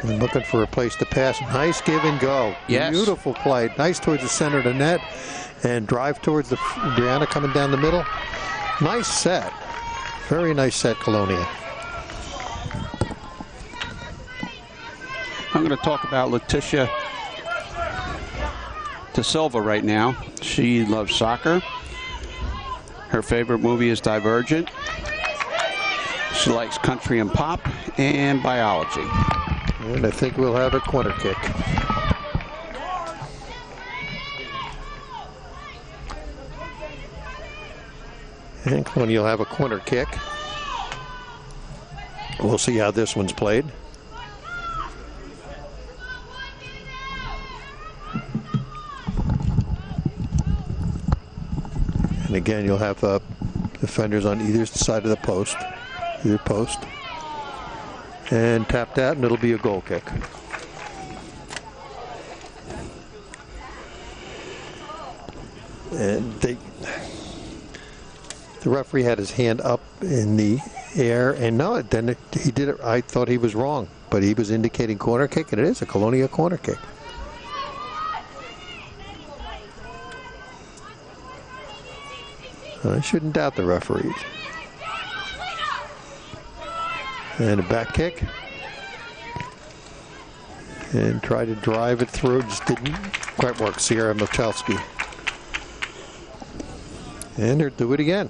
And looking for a place to pass. Nice give and go. Yes. Beautiful play. Nice towards the center of the net. And drive towards the Brianna coming down the middle. Nice set. Very nice set, Colonia. I'm going to talk about Letitia De Silva right now. She loves soccer. Her favorite movie is Divergent. She likes country and pop and biology. And I think we'll have a corner kick. And Colonia will have a corner kick. We'll see how this one's played. And again, you'll have defenders on either side of the post. Either post. And tapped out, and it'll be a goal kick. And the referee had his hand up in the air, and no, then he did it. I thought he was wrong, but he was indicating corner kick, and it is a Colonia corner kick. I shouldn't doubt the referees. And a back kick. And try to drive it through. Just didn't quite work. Sierra Michalski. And they'll do it again.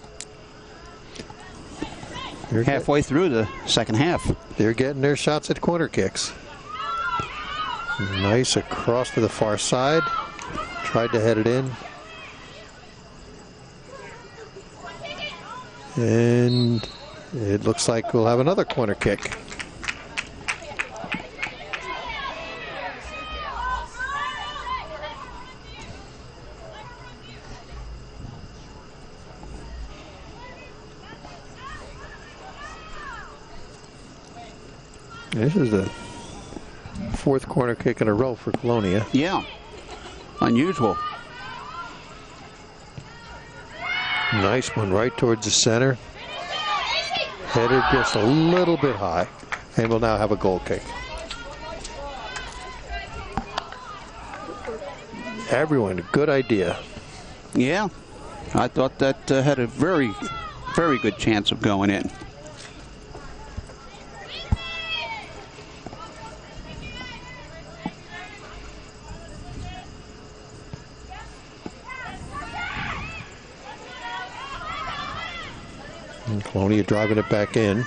Halfway through the second half. They're getting their shots at corner kicks. Nice across to the far side. Tried to head it in. And it looks like we'll have another corner kick. This is the 4th corner kick in a row for Colonia. Yeah, unusual. Nice one right towards the center. Headed just a little bit high. And we'll now have a goal kick. Everyone, good idea. Yeah, I thought that had a very, very good chance of going in. And Colonia driving it back in.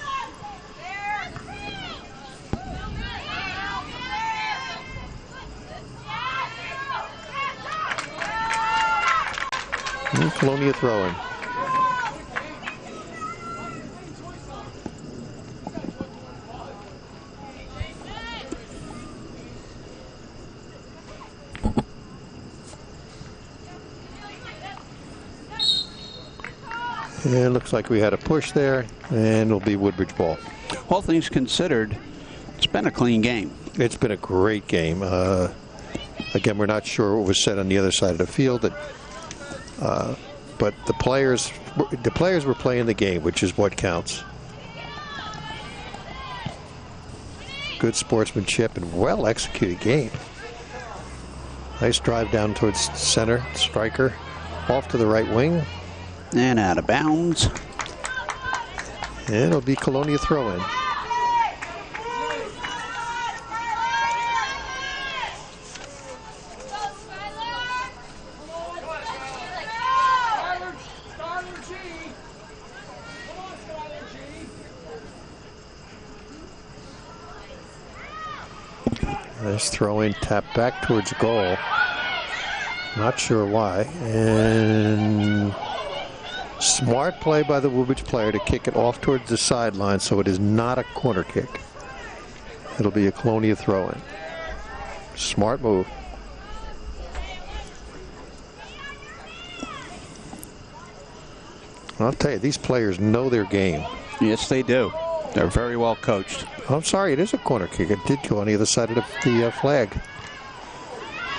And Colonia throwing. And it looks like we had a push there, and it'll be Woodbridge ball. All things considered, it's been a clean game. It's been a great game. Again, we're not sure what was said on the other side of the field, but the players were playing the game, which is what counts. Good sportsmanship and well-executed game. Nice drive down towards center, striker, off to the right wing. And out of bounds. And it'll be Colonia throw-in. Nice throw-in, tap back towards goal. Not sure why. And smart play by the Woodbridge player to kick it off towards the sideline, so it is not a corner kick. It'll be a Colonia throw-in. Smart move. I'll tell you, these players know their game. Yes, they do. They're very well coached. I'm sorry, it is a corner kick. It did go on the other side of the flag.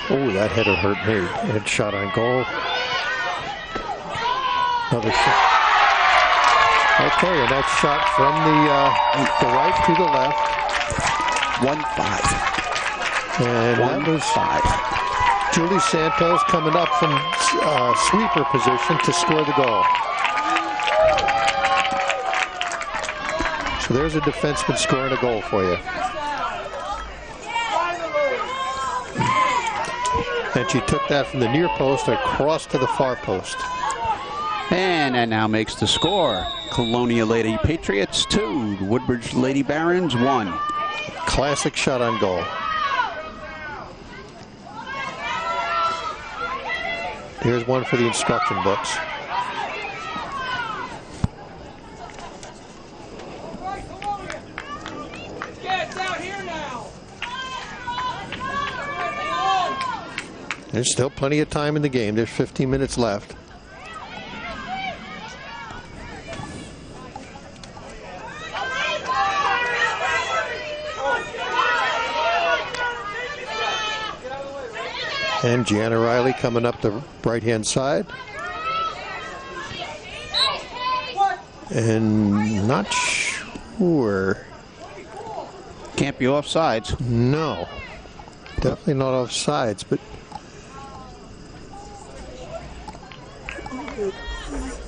Oh, that header hurt me. And shot on goal. Another shot. Okay, and that shot from the right to the left. 1-5. And that was 1-5. Julie Santos coming up from sweeper position to score the goal. So there's a defenseman scoring a goal for you. And she took that from the near post across to the far post. And that now makes the score. Colonia Lady Patriots 2, Woodbridge Lady Barons 1. Classic shot on goal. Here's one for the instruction books. There's still plenty of time in the game. There's 15 minutes left. And Gianna Riley coming up the right-hand side. And not sure. Can't be offsides. No. Definitely not offsides, but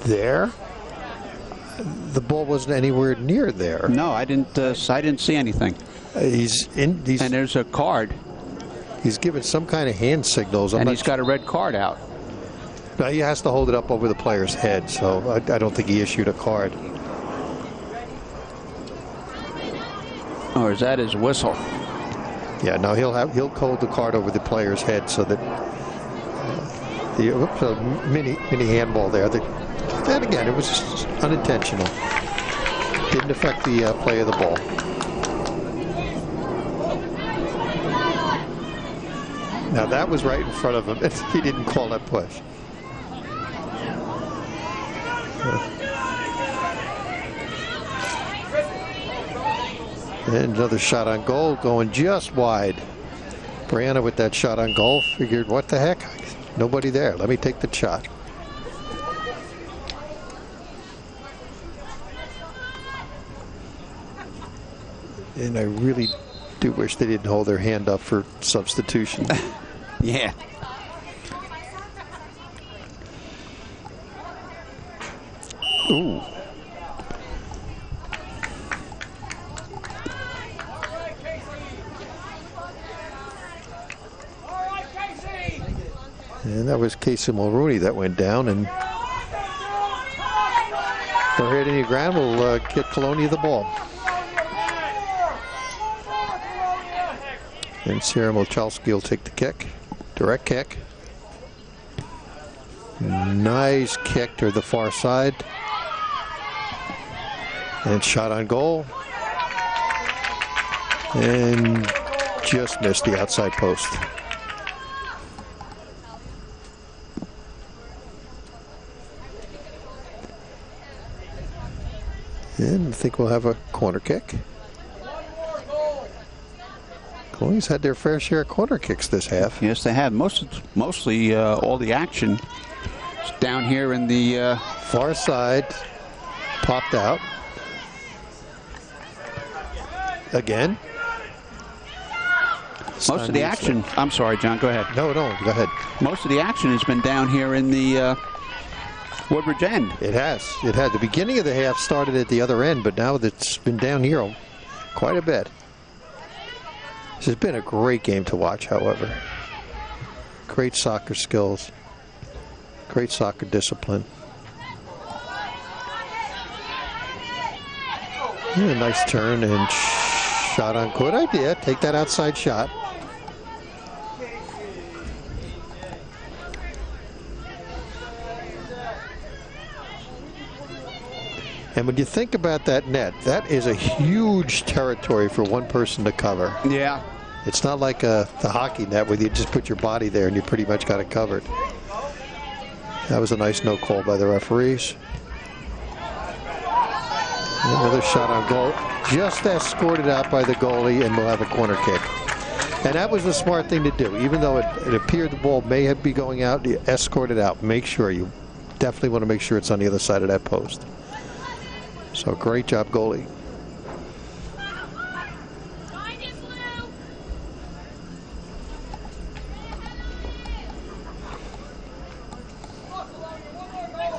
there. The ball wasn't anywhere near there. No, I didn't see anything. He's in. And there's a card. He's given some kind of hand signals. And he's got a red card out. No, he has to hold it up over the player's head, so I don't think he issued a card. Or is that his whistle? Yeah, no, he'll hold the card over the player's head so that the mini handball there. And again, it was just unintentional. Didn't affect the play of the ball. Now that was right in front of him, and he didn't call that push. And another shot on goal going just wide. Brianna with that shot on goal figured, what the heck? Nobody there. Let me take the shot. And I really do wish they didn't hold their hand up for substitution. Yeah. Ooh. And that was Casey Mulrooney that went down, and no hit any ground will get Colonia the ball. And Sarah Mochalski will take the kick, direct kick. Nice kick to the far side. And shot on goal. And just missed the outside post. And I think we'll have a corner kick. Colonia's had their fair share of corner kicks this half. Yes, they have. Mostly all the action is down here in the far side. Popped out. Again. Most of the action. I'm sorry, John. Go ahead. No, go ahead. Most of the action has been down here in the Woodbridge end. It has. It had. The beginning of the half started at the other end, but now it's been down here quite a bit. This has been a great game to watch, however. Great soccer skills. Great soccer discipline. Yeah, nice turn and shot on. Good idea. Take that outside shot. And when you think about that net, that is a huge territory for one person to cover. Yeah. It's not like the hockey net where you just put your body there and you pretty much got it covered. That was a nice no call by the referees. Another shot on goal. Just escorted out by the goalie, and we'll have a corner kick. And that was the smart thing to do. Even though it appeared the ball may be going out, you escort it out. Make sure. You definitely want to make sure it's on the other side of that post. So great job, goalie.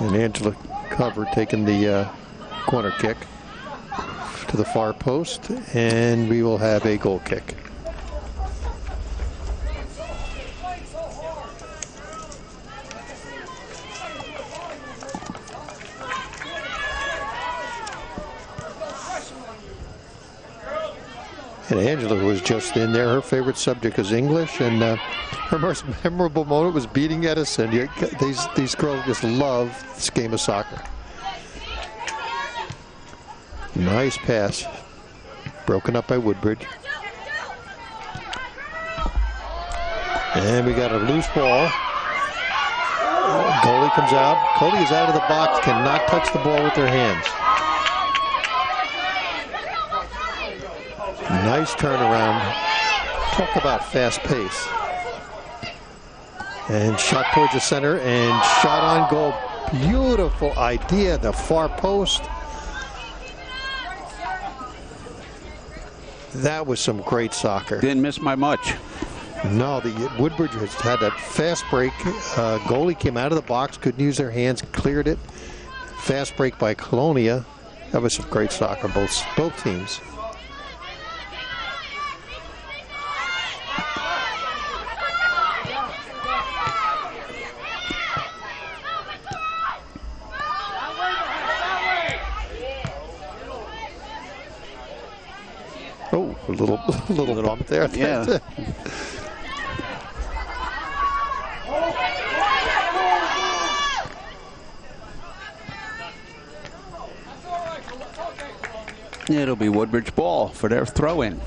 And Angela Cover taking the corner kick to the far post, and we will have a goal kick. And Angela was just in there. Her favorite subject is English, and her most memorable moment was beating Edison. These girls just love this game of soccer. Nice pass. Broken up by Woodbridge. And we got a loose ball. Goalie comes out. Goalie is out of the box, cannot touch the ball with their hands. Nice turnaround. Talk about fast pace. And shot towards the center and shot on goal. Beautiful idea, the far post. That was some great soccer. Didn't miss by much. No, the Woodbridge has had that fast break. Goalie came out of the box, couldn't use their hands, cleared it. Fast break by Colonia. That was some great soccer, both teams. Oh, a little bump there. Yeah. It'll be Woodbridge ball for their throw-in.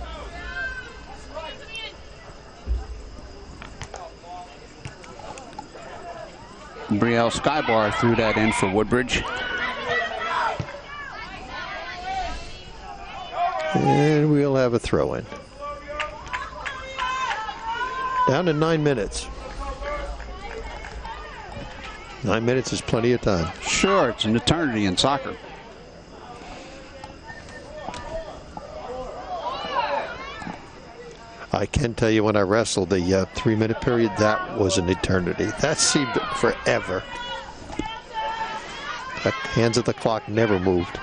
Brielle Skybar threw that in for Woodbridge. And we'll have a throw-in. Down to 9 minutes. 9 minutes is plenty of time. Sure, it's an eternity in soccer. I can tell you when I wrestled the 3-minute period, that was an eternity. That seemed forever. The hands of the clock never moved.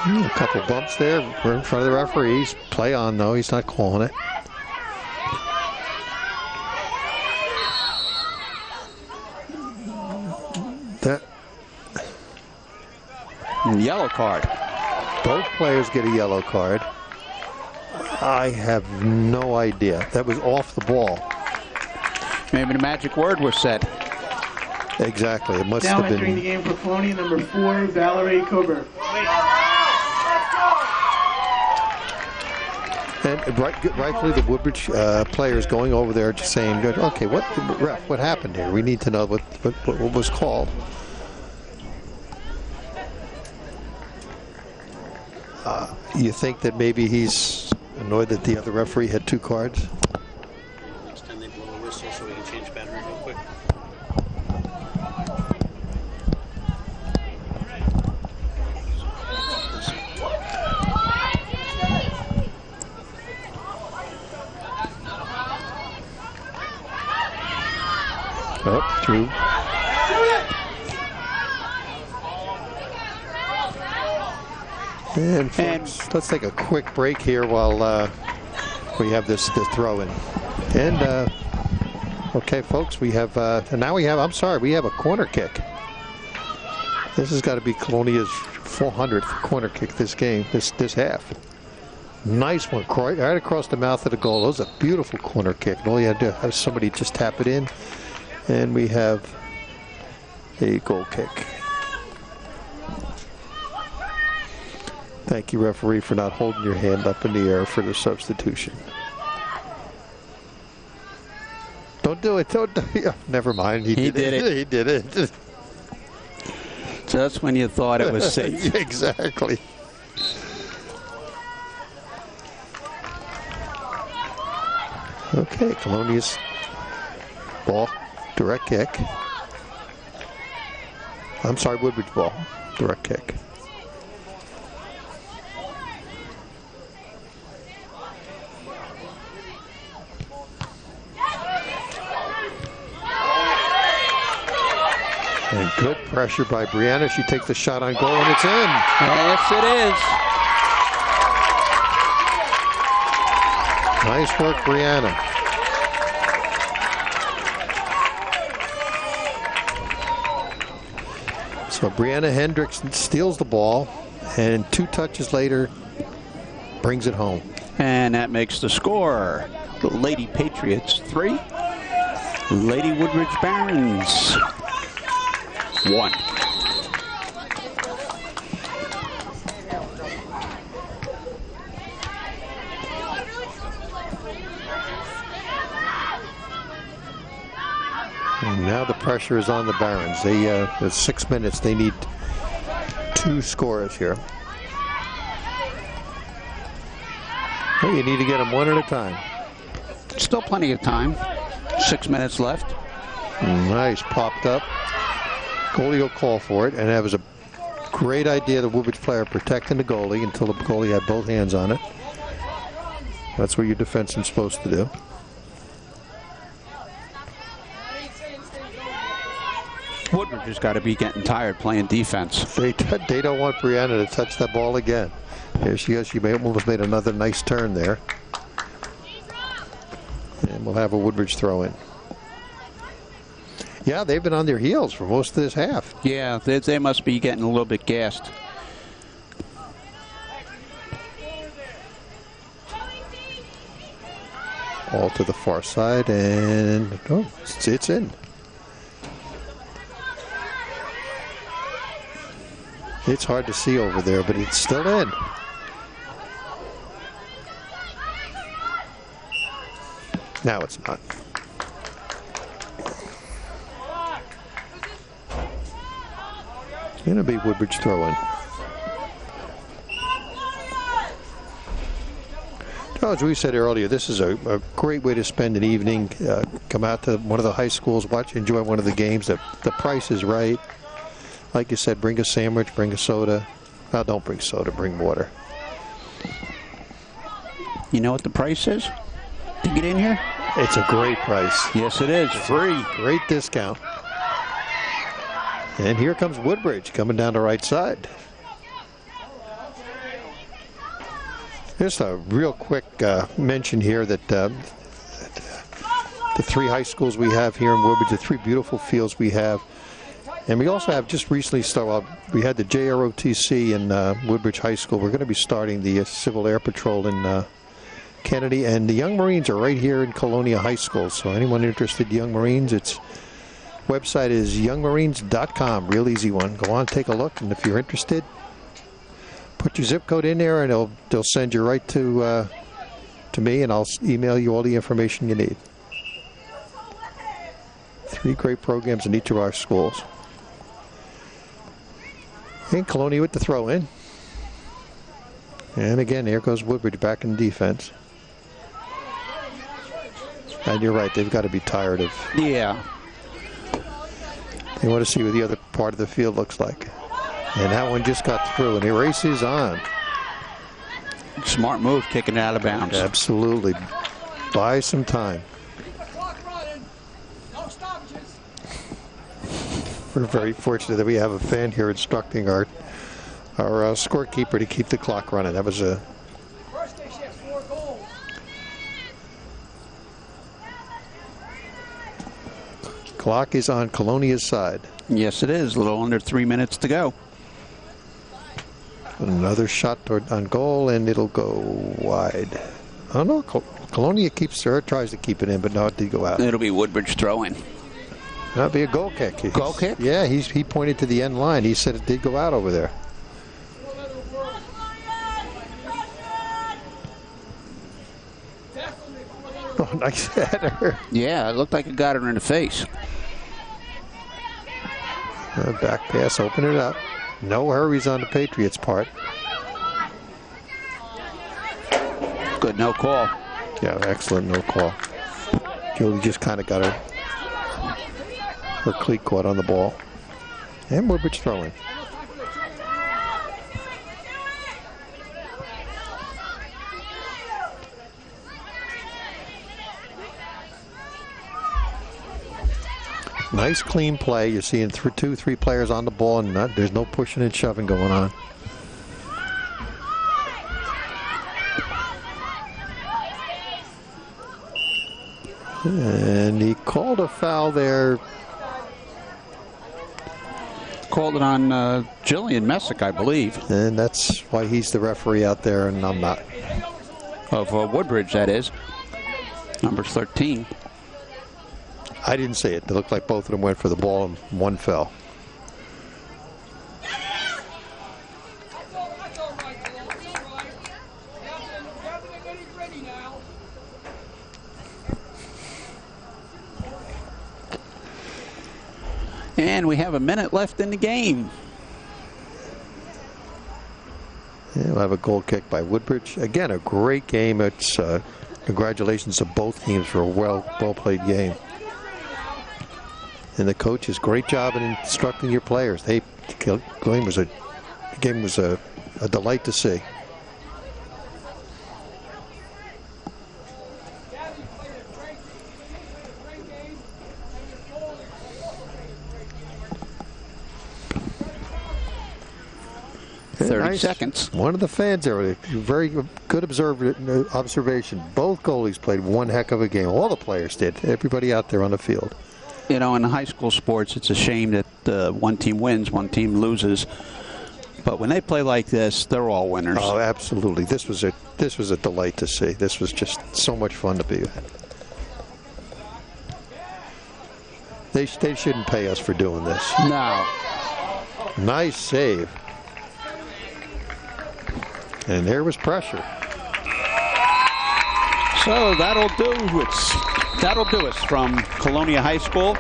A couple bumps there. We're in front of the referees. Play on, though. He's not calling it. That yellow card. Both players get a yellow card. I have no idea. That was off the ball. Maybe the magic word was said. Exactly. It must Now have entering the been. game for Colonia, number 4, Valerie Coburn. And rightfully, the Woodbridge players going over there just saying, okay, what happened here? We need to know what was called. You think that maybe he's annoyed that the other referee had 2 cards? Next time they blow a whistle so we can change battery real quick. Oh, through. And folks, let's take a quick break here while we have this throw in. And okay, folks, we have now we have. I'm sorry, we have a corner kick. This has got to be Colonia's 400th corner kick this game, this half. Nice one, right across the mouth of the goal. That was a beautiful corner kick. And all you had to do have somebody just tap it in, and we have a goal kick. Thank you, referee, for not holding your hand up in the air for the substitution. Don't do it. Don't do it. Never mind. He did it. He did it. Just when you thought it was safe. Exactly. Okay, Colonia's ball, direct kick. I'm sorry, Woodbridge ball, direct kick. And good pressure by Brianna. She takes the shot on goal, and it's in. Yes, it is. Nice work, Brianna. So Brianna Hendricks steals the ball, and 2 touches later, brings it home. And that makes the score. The Lady Patriots 3, Lady Woodbridge Barons 1. And now the pressure is on the Barons. There's 6 minutes. They need 2 scores here. Well, you need to get them one at a time. Still plenty of time. 6 minutes left. Nice, popped up. Goalie will call for it, and that was a great idea, the Woodbridge player protecting the goalie until the goalie had both hands on it. That's what your defenseman's supposed to do. Woodbridge has got to be getting tired playing defense. They don't want Brianna to touch that ball again. Here she goes. She almost made another nice turn there. And we'll have a Woodbridge throw in. Yeah, they've been on their heels for most of this half. Yeah, they must be getting a little bit gassed. All to the far side, and oh, it's in. It's hard to see over there, but it's still in. Now it's not. It's going to be Woodbridge throw-in. Well, as we said earlier, this is a great way to spend an evening. Come out to one of the high schools, enjoy one of the games. The price is right. Like you said, bring a sandwich, bring a soda. Well, don't bring soda, bring water. You know what the price is to get in here? It's a great price. Yes, it is. Free. Great discount. And here comes Woodbridge coming down the right side. Just a real quick mention here that the 3 high schools we have here in Woodbridge, the 3 beautiful fields we have. And we also have just recently started, we had the JROTC in Woodbridge High School. We're going to be starting the Civil Air Patrol in Kennedy. And the Young Marines are right here in Colonia High School. So anyone interested in Young Marines, its website is youngmarines.com. Real easy one. Go on, take a look. And if you're interested, put your zip code in there, and they'll send you right to me, and I'll email you all the information you need. 3 great programs in each of our schools. And Colonia with the throw in. And again, here goes Woodbridge back in defense. And you're right, they've got to be tired of. Yeah. They want to see what the other part of the field looks like. And that one just got through, and he races on. Smart move, kicking it out of bounds. Absolutely. Buy some time. We're very fortunate that we have a fan here instructing our scorekeeper to keep the clock running. That was a... Clock is on Colonia's side. Yes, it is. A little under 3 minutes to go. Another shot on goal, and it'll go wide. Oh no, Colonia tries to keep it in, but no, it did go out. It'll be Woodbridge throwing. That'll be a goal kick. Goal kick? Yeah, he pointed to the end line. He said it did go out over there. Oh, nice header. Yeah, it looked like it got her in the face. Back pass, open it up. No hurries on the Patriots' part. Good, no call. Yeah, excellent, no call. Julie just kind of got her cleat caught on the ball. And Woodbridge throwing. Nice clean play. You're seeing 2-3 players on the ball, and there's no pushing and shoving going on. And he called a foul there. Called it on Jillian Messick, I believe. And that's why he's the referee out there, and I'm not. Of Woodbridge, that is. Number 13. I didn't see it. It looked like both of them went for the ball and one fell. And we have a minute left in the game. Yeah, we'll have a goal kick by Woodbridge. Again, a great game. It's congratulations to both teams for a well played game. And the coaches, great job in instructing your players. The game was a delight to see. Seconds. One of the fans there, very good observation. Both goalies played one heck of a game. All the players did. Everybody out there on the field. You know, in high school sports, it's a shame that one team wins, one team loses. But when they play like this, they're all winners. Oh, absolutely. This was a delight to see. This was just so much fun to be with. They shouldn't pay us for doing this. No. Nice save. And there was pressure. So that'll do us from Colonia High School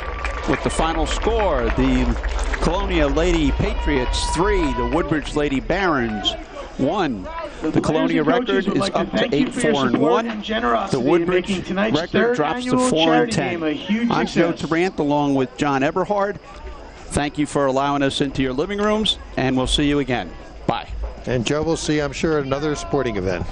with the final score. The Colonia Lady Patriots 3, the Woodbridge Lady Barons 1. The Colonia record is up to 8-4-1. The Woodbridge record drops to 4-10. I'm Joe Tarrant along with John Eberhard. Thank you for allowing us into your living rooms, and we'll see you again. Bye. And Joe will see, I'm sure, at another sporting event.